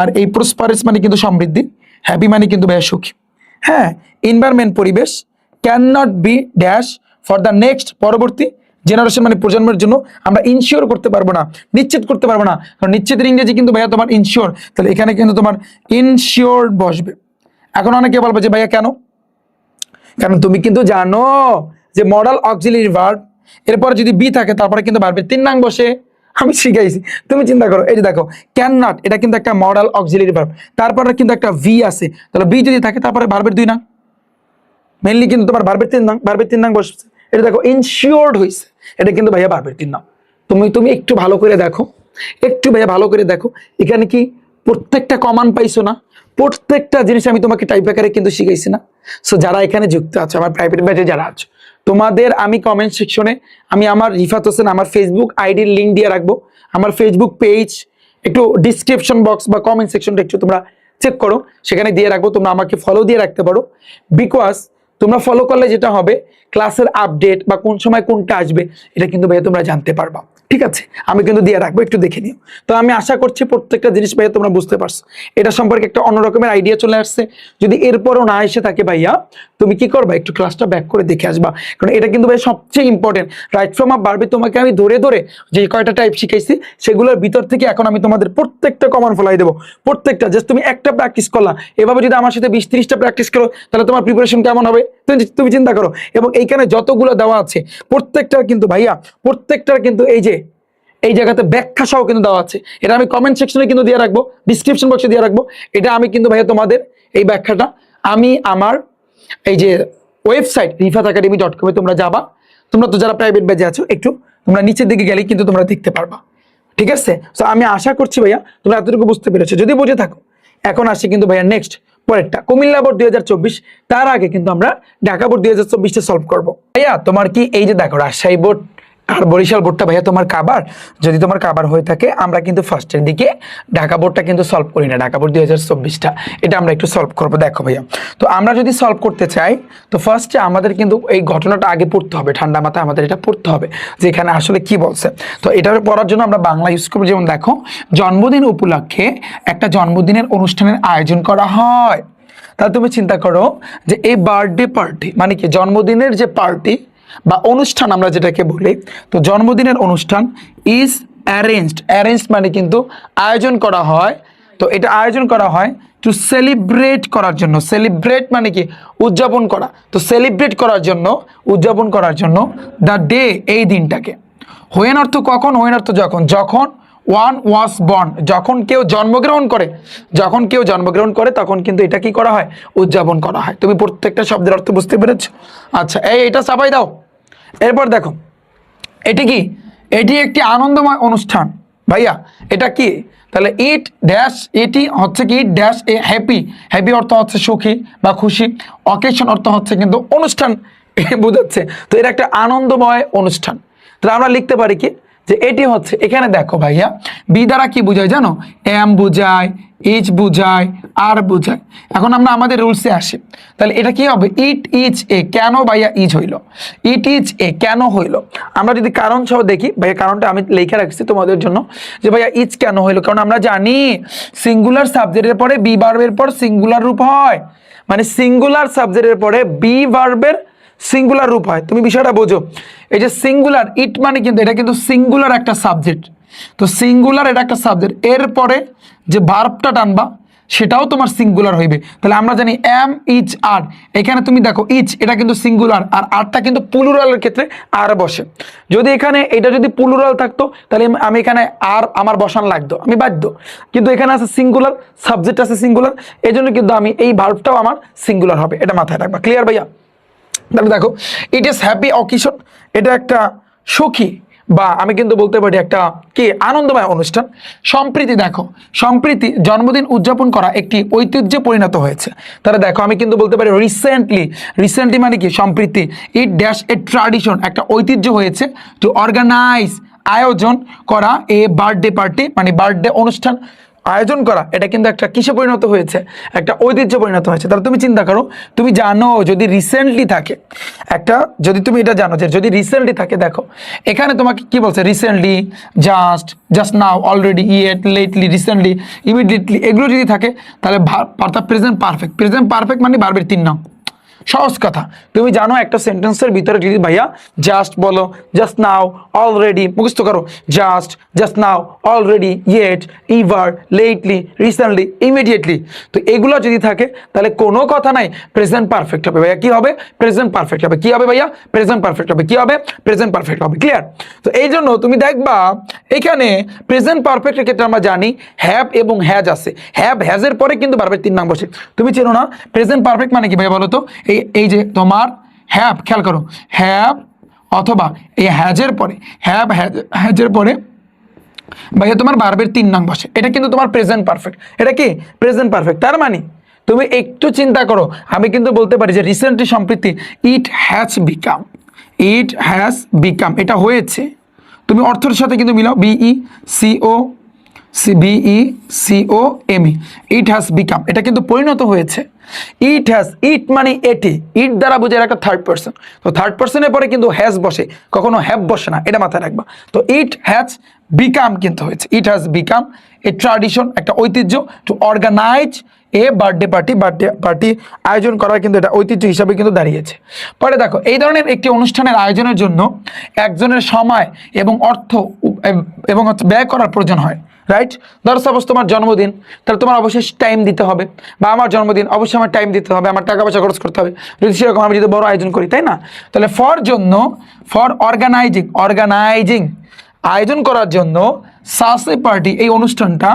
আর এই প্রসপারেস মানে কিন্তু সমৃদ্ধি, হ্যাপি মানে কিন্তু ভাইয়া সুখী। হ্যাঁ, এনভায়রনমেন্ট পরিবেশ can not be dash for the next, পরবর্তী জেনারেশন মানে প্রজন্মের জন্য আমরা ইনশিওর করতে পারবো না, নিশ্চিত করতে পারবো না, কারণ নিশ্চিতের ইংরেজি কিন্তু ভাইয়া তোমার ইনশিওর। তাহলে এখানে কিন্তু তোমার ইনশিওর বসবে। এখন অনেকে বলবে যে ভাইয়া কেন, কারণ তুমি কিন্তু জানো যে মডাল অক্সিলারি ভার্ব এরপর যদি বি থাকে তারপরে কিন্তু ভার্বের 3 নং বসে, আমি শিখাইছি। তুমি চিন্তা করো, এই যে দেখো ক্যান নট, এটা কিন্তু একটা মডাল অক্সিলারি ভার্ব, তারপরে কিন্তু একটা ভি আছে, তাহলে বি যদি থাকে তারপরে ভার্বের 2 নং, মেইনলি কিন্তু তোমার ভার্বের 3 নং, ভার্বের 3 নং বসছে। এটা দেখো ইনশিওরড হইছে, এটা কিন্তু ভাইয়া ভার্বের 3 নং। তুমি একটু ভালো করে দেখো, একটু ভাইয়া ভালো করে দেখো, এখানে কি প্রত্যেকটা কমান পাইছো না? প্রত্যেকটা জিনিস আমি তোমাকে টাইপ আকারে কিন্তু শিখাইছি না? সো যারা এখানে যুক্ত আছো, আমার প্রাইভেট ব্যাচে যারা আছো, তোমাদের আমি কমেন্ট সেকশনে আমি আমার রিফাত হোসেন আমার ফেসবুক আইডির লিঙ্ক দিয়ে রাখবো, আমার ফেসবুক পেজ একটু ডিসক্রিপশন বক্স বা কমেন্ট সেকশনটা একটু তোমরা চেক করো, সেখানে দিয়ে রাখবো, তোমরা আমাকে ফলো দিয়ে রাখতে পারো। বিকজ তোমরা ফলো করলে যেটা হবে, ক্লাসের আপডেট বা কোন সময় কোনটা আসবে এটা কিন্তু ভাইয়া তোমরা জানতে পারবা, ঠিক আছে? আমি কিন্তু দিয়ে রাখবো, একটু দেখে নিও। তো আমি আশা করছি প্রত্যেকটা জিনিস ভাইয়া তোমরা বুঝতে পারছো, এটা সম্পর্কে একটা অন্যরকমের আইডিয়া চলে আসছে। যদি এরপরও না এসে থাকে ভাইয়া, তুমি কি করবা, একটু ক্লাসটা ব্যাক করে দেখে আসবা, কারণ এটা কিন্তু ভাই সবচেয়ে ইম্পর্টেন্ট। রাইট ফ্রম আপ ভার্বে তোমাকে আমি ধরে ধরে যে কয়টা টাইপ শিখাইছি সেগুলোর ভিতর থেকে এখন আমি তোমাদের প্রত্যেকটা কমন ফলাই দেবো, প্রত্যেকটা। জাস্ট তুমি একটা প্র্যাকটিস করলা, এভাবে যদি আমার সাথে 20-30টা প্র্যাকটিস করো তাহলে তোমার প্রিপারেশন কেমন হবে তুমি চিন্তা করো। এবং এইখানে যতগুলো দেওয়া আছে প্রত্যেকটার কিন্তু ভাইয়া, প্রত্যেকটার কিন্তু এই জায়গাতে ব্যাখ্যা সহ কিন্তু দেওয়া আছে, এটা আমি কমেন্ট সেকশনে কিন্তু দিয়ে রাখবো, ডিসক্রিপশন বক্সে দিয়ে রাখবো। এটা আমি কিন্তু ভাইয়া তোমাদের এই ব্যাখ্যাটা আমি আমার এই যে ওয়েবসাইট rifatacademy.com তোমরা যাবা, তোমরা তো যারা প্রাইভেট ব্যাচে আছো একটু তোমরা নিচের দিকে গেলেই কিন্তু তোমরা দেখতে পারবা, ঠিক আছে? সো আমি আশা করছি ভাইয়া তোমরা এতটুকু বুঝতে পেরেছো, যদি বুঝে থাকো। এখন আসি কিন্তু ভাইয়া নেক্সট পরেরটা, কুমিল্লা বোর্ড 2024। তার আগে কিন্তু আমরা ঢাকা বোর্ড 2024টা সলভ করবো। ভাইয়া তোমার কি এই যে দেখো রাজশাহী বোর্ড আর বরিশাল বোর্ডটা ভাইয়া তোমার কাবার, যদি তোমার কাবার হয়ে থাকে আমরা কিন্তু ফার্স্টের দিকে ঢাকা বোর্ডটা কিন্তু সলভ করি না, ঢাকা বোর্ড 2024টা এটা আমরা একটু সলভ করবো। দেখো ভাইয়া, তো আমরা যদি সলভ করতে চাই তো ফার্স্টে আমাদের কিন্তু এই ঘটনাটা আগে পড়তে হবে, ঠান্ডা মাথায় আমাদের এটা পড়তে হবে যে এখানে আসলে কি বলছে। তো এটা পড়ার জন্য আমরা বাংলা ইউজ করবো। যেমন দেখো, জন্মদিন উপলক্ষে একটা জন্মদিনের অনুষ্ঠানের আয়োজন করা হয়। তাহলে তুমি চিন্তা করো যে এই বার্থডে পার্টি মানে কি, জন্মদিনের যে পার্টি বা অনুষ্ঠান আমরা যেটাকে বলি, তো জন্মদিনের অনুষ্ঠান ইজ অ্যারেঞ্জড মানে কিন্তু আয়োজন করা হয়। তো এটা আয়োজন করা হয় টু সেলিব্রেট করার জন্য, সেলিব্রেট মানে কি উদযাপন করা, তো সেলিব্রেট করার জন্য, উদযাপন করার জন্য দ্য ডে এই দিনটাকে। হোয়েন অর্থ কখন, হোয়েন অর্থ যখন, যখন ওয়ান ওয়াজ বর্ন, যখন কেউ জন্মগ্রহণ করে, যখন কেউ জন্মগ্রহণ করে তখন কিন্তু এটা কি করা হয়, উদযাপন করা হয়। তুমি প্রত্যেকটা শব্দের অর্থ বুঝতে পেরেছো? আচ্ছা, এটা চাপাই দাও। এরপর দেখো, এটি কি, এটি একটি আনন্দময় অনুষ্ঠান ভাইয়া, এটা কি, তাহলে ইট ড্যাশ, এটি হচ্ছে কি ড্যাশ এ হ্যাপি, হ্যাপি অর্থ হচ্ছে সুখী বা খুশি, অকেশন অর্থ হচ্ছে কিন্তু অনুষ্ঠান বুঝাচ্ছে, তো এটা একটা আনন্দময় অনুষ্ঠান। তাহলে আমরা লিখতে পারি কি যে এটি হচ্ছে, এখানে দেখো ভাইয়া বি দ্বারা কি বোঝায় জানো, এম বোঝায়, ইজ বুঝায়, আর বুঝায়। এখন আমরা আমাদের রুলসে আসি, তাহলে এটা কি হবে? ইট ইজ এ, কেন ভাইয়া ইজ হইল? ইট ইজ এ কেন হইল? আমরা যদি কারণ সহ দেখি ভাইয়া, কারণটা আমি লিখে রাখছি তোমাদের জন্য যে ভাইয়া ইজ কেন হইল। কারণ আমরা জানি সিঙ্গুলার সাবজেক্টের পরে বি ভার্বের পর সিঙ্গুলার রূপ হয়, মানে সিঙ্গুলার সাবজেক্টের পরে বি ভার্বের সিঙ্গুলার রূপ হয়। তুমি বিষয়টা বোঝো, এই যে সিঙ্গুলার ইট মানে কিন্তু এটা কিন্তু সিঙ্গুলার একটা সাবজেক্ট, তো সিঙ্গুলার এটা একটা সাবজেক্ট, এরপরে যে ভার্বটা টানবা সেটাও তোমার সিঙ্গুলার হইবে। তাহলে আমরা জানি এম ইজ আর, এখানে তুমি দেখো ইজ এটা কিন্তু সিঙ্গুলার, আর আরটা কিন্তু প্লুরালের ক্ষেত্রে আর বসে। যদি এখানে এটা যদি প্লুরাল থাকতো তাহলে আমি এখানে আর আমার বসান লাগতো, আমি বাধ্য, কিন্তু এখানে আছে সিঙ্গুলার, সাবজেক্ট আছে সিঙ্গুলার, এই জন্য কিন্তু আমি এই ভার্বটাও আমার সিঙ্গুলার হবে, এটা মাথায় রাখবা। ক্লিয়ার ভাইয়া? তাহলে দেখো ইট ইজ হ্যাপি অকেশন, এটা একটা সুখী বা আমি কিন্তু বলতে পারি একটা কি আনন্দময় অনুষ্ঠান। সম্প্রীতি, দেখো সম্প্রীতি জন্মদিন উদযাপন করা একটি ঐতিহ্যে পরিণত হয়েছে। তাহলে দেখো আমি কিন্তু বলতে পারি রিসেন্টলি, রিসেন্টলি মানে কি সম্প্রীতি, ইট ড্যাশ এ ট্র্যাডিশন একটা ঐতিহ্য হয়েছে, টু অর্গানাইজ আয়োজন করা এ বার্থডে পার্টি, মানে বার্থডে অনুষ্ঠান আয়োজন করা, এটা কিন্তু একটা কিসে পরিণত হয়েছে? একটা ঐতিহ্য পরিণত হয়েছে। তাহলে তুমি চিন্তা করো, তুমি জানো যদি রিসেন্টলি থাকে একটা, যদি তুমি এটা জানো যে যদি রিসেন্টলি থাকে, দেখো এখানে তোমাকে কি বলছে? Recently, just, just now, already, yet, lately, recently, immediately, এগুলো যদি থাকে তাহলে প্রেজেন্ট পারফেক্ট। প্রেজেন্ট পারফেক্ট মানে ভার্বের 3 নাম। সহজ কথা, তুমি জানো একটা সেন্টেন্সের ভিতরে যদি ভাইয়া জাস্ট বলো, জাস্ট নাও, অলরেডি, মুখস্থ করো, just, just now, already, yet, ever, lately, recently, immediately, তো এগুলো যদি থাকে তাহলে কোনো কথা নাই, প্রেজেন্ট পারফেক্ট হবে ভাইয়া। কি হবে? প্রেজেন্ট পারফেক্ট হবে। কি হবে ভাইয়া? প্রেজেন্ট পারফেক্ট হবে। কি হবে? প্রেজেন্ট পারফেক্ট হবে। ক্লিয়ার? তো এই জন্য তুমি দেখবা এখানে প্রেজেন্ট পারফেক্টের ক্ষেত্রে আমরা জানি হ্যাভ এবং হ্যাজ আছে, হ্যাভ হ্যাজের পরে কিন্তু ভার্বের 3 নাম বসে। তুমি চেনো না প্রেজেন্ট পারফেক্ট মানে কি ভাইয়া বলো তো? এই যে তোমার হ্যাভ, খেয়াল করো, হ্যাভ অথবা এই হ্যাজের পরে, হ্যাজের পরে ভাইয়া তোমার ভার্বের 3 নাম বসে, এটা কিন্তু তোমার প্রেজেন্ট পারফেক্ট। এটা কি? Present perfect. তার মানে তুমি একটু চিন্তা করো, আমি কিন্তু বলতে পারি যে রিসেন্টলি সম্প্রতি it has become, it has become, এটা হয়েছে। তুমি অর্থের সাথে কিন্তু মিলাও, B E C O BECOME, it has become, এটা কিন্তু পরিণত হয়েছে। ইট হ্যাজ, ইট মানে এটি, ইট দ্বারা বোঝায় একটা থার্ড পার্সন, তো থার্ড পার্সনের পরে কিন্তু হ্যাজ বসে, কখনো হ্যাভ বসে না, এটা মাথায় রাখবা। তো ইট হ্যাজ বিকাম কিন্তু হয়েছে, it has become a tradition, একটা ঐতিহ্য, to organize a birthday party আয়োজন করার কিন্তু এটা ঐতিহ্য হিসাবে কিন্তু দাঁড়িয়েছে। পরে দেখো এই ধরনের একটি অনুষ্ঠানের আয়োজনের জন্য একজনের সময় এবং অর্থ এবং ব্যয় করার প্রয়োজন হয়, রাইট? ধরো সাপোজ তোমার জন্মদিন, তাহলে তোমার অবশ্যই টাইম দিতে হবে, বা আমার জন্মদিন অবশ্যই আমার টাইম দিতে হবে, আমার টাকা পয়সা খরচ করতে হবে যদি সেরকম আমি যদি বড় আয়োজন করি, তাই না? তাহলে ফর অর্গানাইজিং আয়োজন করার জন্য সাস এ পার্টি, এই অনুষ্ঠানটা,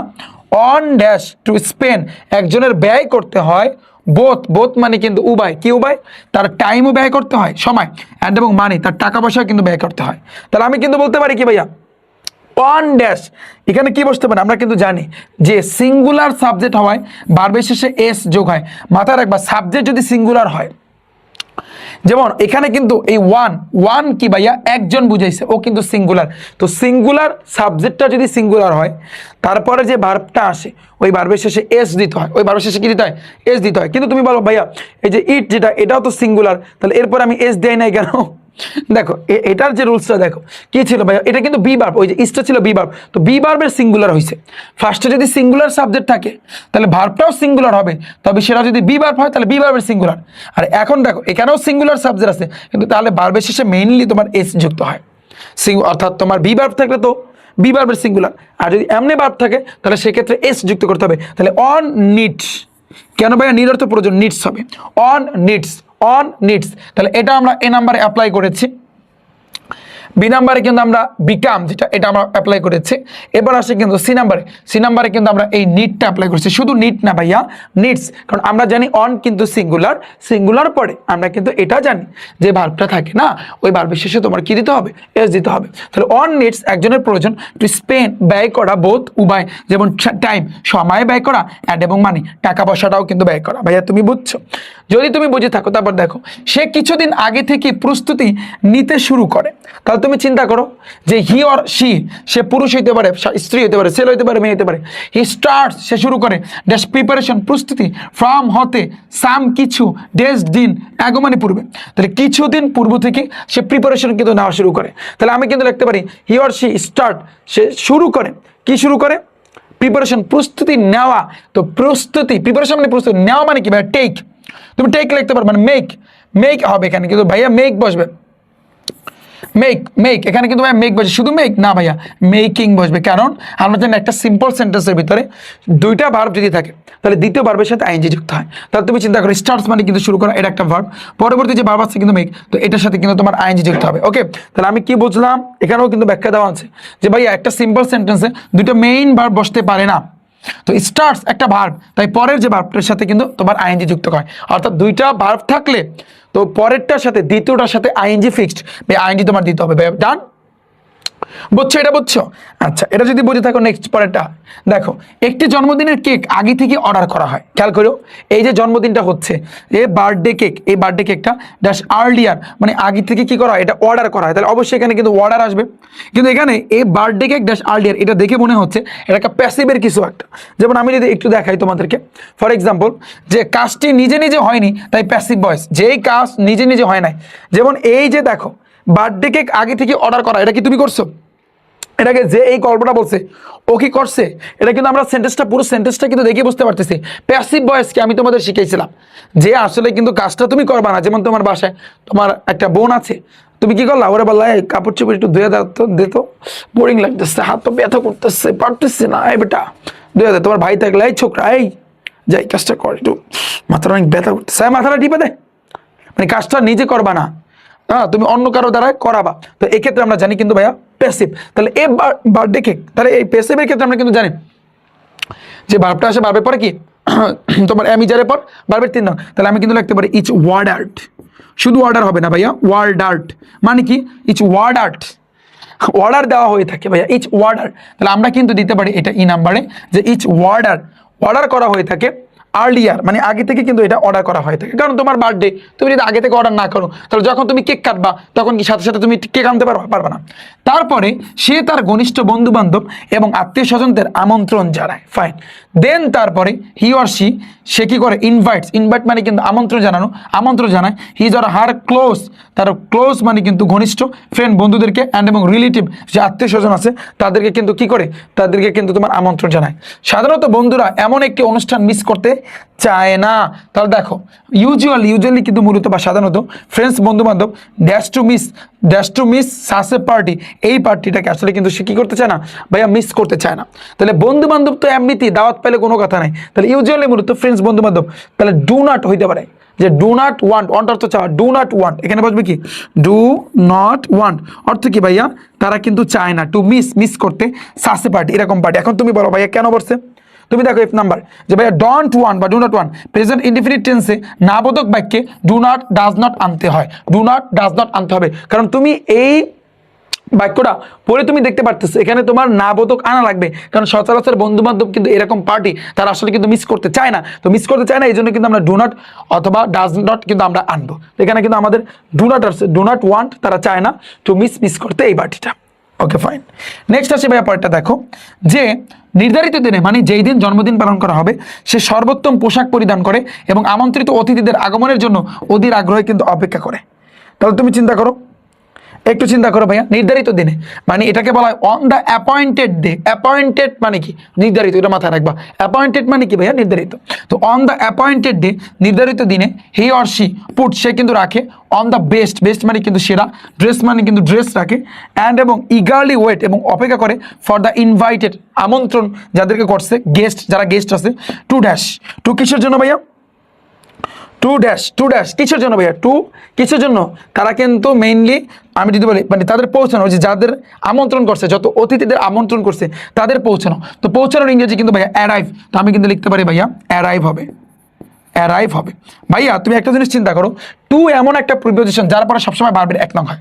অন ড্যাশ টু স্পেন্ড একজনের ব্যয় করতে হয়, বোথ মানে কিন্তু উভয়, কি উভয়? তার টাইমও ব্যয় করতে হয়, সময়, অ্যান্ড এবং মানি, তার টাকা পয়সা কিন্তু ব্যয় করতে হয়। তাহলে আমি কিন্তু বলতে পারি কি ভাইয়া, অন ড্যাশ, এখানে কি বসতে পারে? আমরা কিন্তু জানি যে সিঙ্গুলার সাবজেক্ট হওয়ায় ভার্বের শেষে এস যোগ হয়। মাথায় রাখবা সাবজেক্ট যদি সিঙ্গুলার হয়, যেমন এখানে কিন্তু এই ওয়ান কি ভাইয়া? একজন বুঝাইছে, ও কিন্তু সিঙ্গুলার। তো সিঙ্গুলার সাবজেক্টটা যদি সিঙ্গুলার হয়, তারপরে যে ভার্বটা আসে ওই ভার্বের শেষে এস দিতে হয়, ওই ভার্বের শেষে কি দিতে হয়? এস দিতে হয়। কিন্তু তুমি বলো ভাইয়া এই যে ইট যেটা, এটাও তো সিঙ্গুলার, তাহলে এরপর আমি এস দেই নাই কেন? দেখো এটার যে রুলসটা দেখো কি ছিল ভাইয়া, এটা কিন্তু বি ভার্ব, ওই যে ইসটা ছিল বি ভার্ব, তো বি ভার্বের সিঙ্গুলার হয়েছে। ফার্স্টে যদি সিঙ্গুলার সাবজেক্ট থাকে তাহলে ভার্বটাও সিঙ্গুলার হবে, তবে সেটা যদি বি ভার্ব হয় তাহলে বি ভার্বের সিঙ্গুলার। আর এখন দেখো এখানেও সিঙ্গুলার সাবজেক্ট আছে, কিন্তু তাহলে ভার্বের শেষে মেইনলি তোমার এস যুক্ত হয়, অর্থাৎ তোমার বি ভার্ব থাকলে তো বি ভার্বের সিঙ্গুলার, আর যদি এমনি ভার্ব থাকে তাহলে সেক্ষেত্রে এস যুক্ত করতে হবে। তাহলে অন নিডস, কেন ভাইয়া? নিড অর্থ প্রয়োজন, নিডস হবে, অন নিডস। তাহলে এটা আমরা এ নাম্বারে অ্যাপ্লাই করেছি। বি নাম্বারে কিন্তু আমরা বিকাম, যেটা এটা আমরা অ্যাপ্লাই করেছি। এবার আসে কিন্তু সি নাম্বারে কিন্তু আমরা এই নিডটা অ্যাপ্লাই করেছি। শুধু নিড না ভাইয়া, নিডস, কারণ আমরা জানি অন কিন্তু সিঙ্গুলার পরে আমরা কিন্তু এটা জানি যে ভার্বটা থাকে না, ওই ভার্বের শেষে তোমার কি দিতে হবে? এস দিতে হবে। তাহলে অন নিডস একজনের প্রয়োজন, টু স্পেন্ড ব্যয় করা, বোথ উভয়, যেমন টাইম সময় ব্যয় করা, অ্যান্ড এবং মানি টাকা পয়সাটাও কিন্তু ব্যয় করা। ভাইয়া তুমি বুঝছো? যদি তুমি বুঝে থাকো তারপর দেখো সে কিছুদিন আগে থেকে প্রস্তুতি নিতে শুরু করে, তাহলে তাহলে তুমি চিন্তা করো যে হি অর শি, সে পুরুষ হইতে পারে, স্ত্রী হইতে পারে, ছেলে হইতে পারে, মেয়ে হইতে পারে। হি স্টার্টস, সে শুরু করে, ড্যাশ প্রিপারেশন, প্রস্তুতি, ফ্রম হতে, সাম কিছু, ড্যাশ দিন, আগমনে পূর্বে। তাহলে কিছুদিন পূর্ব থেকে সে প্রিপারেশন কিন্তু নেওয়া শুরু করে। তাহলে আমি কিন্তু লিখতে পারি হি অর শি স্টার্ট, সে শুরু করে, কি শুরু করে? প্রিপারেশন, প্রস্তুতি নেওয়া। তো প্রস্তুতি, প্রিপারেশন মানে প্রস্তুতি, নেওয়া মানে কি ভাই? টেক। তুমি টেক লিখতে পারো, মানে মেক, মেক হবে এখানে, কিন্তু ভাইয়া মেক বসবে, মেক, মেক এখানে কিন্তু ভাইয়া মেক বসবে, শুধু মেক না ভাইয়া, মেকিং বসবে। কারণ আমরা জানি একটা সিম্পল সেন্টেন্সের ভিতরে দুইটা ভার্ব যদি থাকে তাহলে দ্বিতীয় ভার্বের সাথে আইএনজি যুক্ত হয়। তাহলে তুমি চিন্তা করো স্টার্টস মানে কিন্তু শুরু করা, এটা একটা ভার্ব, পরবর্তী যে ভার্ব আছে কিন্তু মেক, তো এটার সাথে কিন্তু তোমার আইএনজি যুক্ত হবে। ওকে, তাহলে আমি কি বুঝলাম? এখানেও কিন্তু ব্যাখ্যা দেওয়া আছে যে ভাইয়া একটা সিম্পল সেন্টেন্সে দুটো মেইন ভার্ব বসতে পারে না। তো স্টার্টস একটা ভার্ব, তাই পরের যে ভার্বটার সাথে কিন্তু তোমার আইএনজি যুক্ত হয়। অর্থাৎ দুইটা ভার্ব থাকলে তো পরেরটার সাথে দ্বিতীয়টার সাথে আইএনজি ফিক্সড, আইএনজি তোমার দিতে হবে। ডান, বুঝছো? এটা বুঝছো? আচ্ছা, এটা যদি বুঝে থাকো, নেক্সট পরেরটা দেখো। একটি জন্মদিনের কেক আগে থেকে অর্ডার করা হয়। খেয়াল করো, এই যে জন্মদিনটা হচ্ছে, এই বার্থডে কেক, এই বার্থডে কেকটা ড্যাশ আর্লিয়ার মানে আগে থেকে কি করা হয়? এটা অর্ডার করা হয়। তাহলে অবশ্যই এখানে কিন্তু অর্ডার আসবে। কিন্তু এখানে এই বার্থডে কেক ড্যাশ আর্লিয়ার, এটা দেখে মনে হচ্ছে এটা একটা প্যাসিভের কিছু একটা। যেমন আমি যদি একটু দেখাই তোমাদেরকে, ফর এক্সাম্পল, যে কাজটি নিজে নিজে হয়নি তাই প্যাসিভ ভয়েস, যেই কাজ নিজে নিজে হয় নাই। যেমন এই যে দেখো, বার্থডে কেক আগে থেকে অর্ডার করা, এটা কি তুমি করছো? এটাকে যে এই গল্পটা বলছে ও কি করছে? এটা কিন্তু আমরা সেন্টেন্সটা, পুরো সেন্টেন্সটা কিন্তু দেখে বুঝতে পারতেছি। প্যাসিভ ভয়েসকে আমি তোমাদের শিখাইছিলাম যে আসলে কিন্তু কাজটা তুমি করবা না। যেমন তোমার বাসায় তোমার একটা বোন আছে, তুমি কি করলা? ওরা বললা এই কাপড় চোপড় একটু ধুয়ে দাও তো, দে তো, বোরিং লাগতেছে, হাত তো ব্যথা করতেছে, পারতেছে না, এই বেটা ধুয়ে দে। তোমার ভাই থাকলে এই ছোকরা, এই যাই কাজটা কর, একটু মাথাটা অনেক ব্যথা করতেছে, মাথাটা টিপে দে। মানে কাজটা নিজে করবা না, হ্যাঁ, তুমি অন্য কারো দ্বারা করাবা। তো এক্ষেত্রে আমরা জানি কিন্তু ভাইয়া প্যাসিভ। তাহলে এই বার্থডে কেক, তাহলে এই প্যাসিভের ক্ষেত্রে আমরা কিন্তু জানি যে ভার্বটা আসে, ভার্বের পরে কি তোমার এমিজারের পর ভার্বের 3 নং। তাহলে আমি কিন্তু লিখতে পারি ইচ ওয়ার্ড আর্ট। শুধু অর্ডার হবে না ভাইয়া, ওয়ার্ড আর্ট মানে কি? ইচ ওয়ার্ড আর্ট, অর্ডার দেওয়া হয়ে থাকে ভাইয়া, ইচ ওয়ার্ডার। তাহলে আমরা কিন্তু দিতে পারি এটা ই নাম্বারে, যে ইচ ওয়ার্ডার, অর্ডার করা হয়ে থাকে আর্লিয়ার মানে আগে থেকে কিন্তু এটা অর্ডার করা হয়ে থাকে। কারণ তোমার বার্থডে, তুমি যদি আগে থেকে অর্ডার না করো তাহলে যখন তুমি কেক কাটবা তখন কি সাথে সাথে তুমি কেক আনতে পারবা না। তারপরে সে তার ঘনিষ্ঠ বন্ধু বান্ধব এবং আত্মীয় স্বজনদের আমন্ত্রণ জানায়। ফাইন, দেন তারপরে হি অর শি, সে কি করে? ইনভাইটস, ইনভাইট মানে কিন্তু আমন্ত্রণ জানানো, আমন্ত্রণ জানায়। হিজ অর হার ক্লোজ, তার ক্লোজ মানে কিন্তু ঘনিষ্ঠ ফ্রেন্ড, বন্ধুদেরকে, অ্যান্ড এবং রিলেটিভ যে আত্মীয় স্বজন আছে তাদেরকে কিন্তু কি করে? তাদেরকে কিন্তু তোমার আমন্ত্রণ জানায়। সাধারণত বন্ধুরা এমন একটি অনুষ্ঠান মিস করতে চায় না। তাহলে দেখো, ইউজুয়ালি কিন্তু মূলত বা সাধারণত ফ্রেন্ডস, বন্ধু বান্ধব, dash to miss সাস A party, এই পার্টিটাকে আসলে কিন্তু সে কি করতে চায় না ভাইয়া? মিস করতে চায় না। তাহলে বন্ধু বান্ধব তো এমনিতেই দাওয়াত পেলে কোনো কথা নাই। তাহলে ইউজুয়ালি মূলত ফ্রেন্ডস, বন্ধু বান্ধব, তাহলে ডু নট হইতে পারে, যে ডু নট ওয়ান্ট, ওয়ান্ট অর্থ চাওয়া, ডু নট ওয়ান্ট এখানে বসবে কি? ডু নট ওয়ান্ট অর্থ কি ভাইয়া? তারা কিন্তু চায় না, টু মিস করতে সাসে পার্টি, এরকম পার্টি। এখন তুমি বলো ভাইয়া কেন বলছে? তুমি দেখো এফ নাম্বার, যে ভাইয়া ডোন্ট ওয়ান্ট বা do not want present indefinite টেন্সে নাবোধক বাক্যে ডু নট, ডাজ নট আনতে হয়। ডু নট, ডাজ নট আনতে হবে, কারণ তুমি এই বাক্যটা পরে তুমি দেখতে পারতেছো এখানে তোমার নাবোধক আনা লাগবে। কারণ সচরাচর বন্ধু বান্ধব কিন্তু এরকম পার্টি তারা আসলে কিন্তু মিস করতে চায় না। তো মিস করতে চায় না, এই জন্য কিন্তু আমরা ডু নট অথবা ডাজ নট কিন্তু আমরা আনবো। এখানে কিন্তু আমাদের ডু নট আসছে, ডু নট ওয়ান্ট, তারা চায় না টু মিস করতে এই পার্টিটা। ওকে ফাইন, নেক্সট আসে ভাইয়া পরেরটা দেখো, যে নির্ধারিত দিনে মানে যেই দিন জন্মদিন পালন করা হবে সে সর্বোত্তম পোশাক পরিধান করে এবং আমন্ত্রিত অতিথিদের আগমনের জন্য অধীর আগ্রহে কিন্তু অপেক্ষা করে। তাহলে তুমি চিন্তা করো, একটু চিন্তা করো ভাইয়া, নির্ধারিত দিনে মানে এটাকে বলা হয় on the appointed day. Appointed মানে কি? নির্ধারিত, এটা মাথায় রাখবা। অ্যাপয়েন্টেড মানে কি ভাইয়া? নির্ধারিত। তো অন দ্য অ্যাপয়েন্টেড ডে, নির্ধারিত দিনে, হি অর শি পুট, সে কিন্তু রাখে, অন দ্য বেস্ট, বেস্ট মানে কিন্তু সেরা, ড্রেস মানে কিন্তু ড্রেস রাখে, অ্যান্ড এবং ইগারলি ওয়েট এবং অপেক্ষা করে, ফর দ্য ইনভাইটেড আমন্ত্রণ যাদেরকে করছে, গেস্ট যারা গেস্ট আছে, টু ড্যাশ, টু কিসের জন্য ভাইয়া? টু ড্যাশ কিসের জন্য ভাইয়া? টু কিসের জন্য? তারা কিন্তু মেইনলি আমি যদি বলি মানে তাদের পৌঁছানো, যে যাদের আমন্ত্রণ করছে, যত অতিথিদের আমন্ত্রণ করছে তাদের পৌঁছানো। তো পৌঁছানোর ইংরেজি কিন্তু ভাইয়া অ্যারাইভ। তো আমি কিন্তু লিখতে পারি ভাইয়া অ্যারাইভ হবে, অ্যারাইভ হবে। ভাইয়া তুমি একটা জিনিস চিন্তা করো, টু এমন একটা প্রিপোজিশন যার পরে সবসময় ভার্বের 1 নং হয়,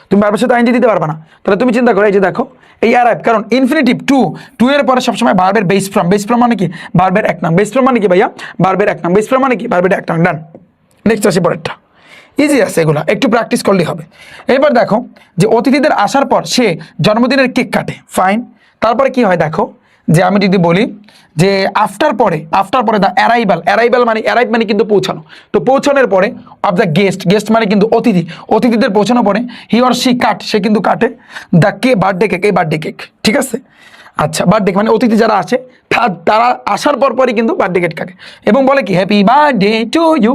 তুমি ভার্বের সাথে আইএনজি দিতে পারবে না। তাহলে তুমি চিন্তা করো, এই যে দেখো এই অ্যারাইভ, কারণ ইনফিনিটিভ টু এর পরে সবসময় ভার্বের বেস ফর্ম মানে কি? ভার্বের 1 নং। বেস ফর্ম মানে কি ভাইয়া? ভার্বের 1 নং। বেস ফর্ম মানে কি? ভার্বের 1 নং। ডান, নেক্সট আসি পরেরটা। ইজি আছে, এগুলো একটু প্র্যাকটিস করলেই হবে। এবার দেখো যে অতিথিদের আসার পর সে জন্মদিনের কেক কাটে, ফাইন। তারপরে কি হয় দেখো, যে আমি যদি বলি যে আফটার পরে দ্য অ্যারাইভাল মানে অ্যারাইভ মানে কিন্তু পৌঁছানো, তো পৌঁছানোর পরে অফ দ্য গেস্ট মানে কিন্তু অতিথিদের পৌঁছানোর পরে হি অর সি সে কিন্তু কাটে দ্য বার্থডে কেক, এই বার্থডে কেক, ঠিক আছে। আচ্ছা, বার্থডে মানে অতিথি যারা আসে তারা আসার পরই কিন্তু বার্থডে কেক কাটে এবং বলে কি হ্যাপি বার্থডে টু ইউ,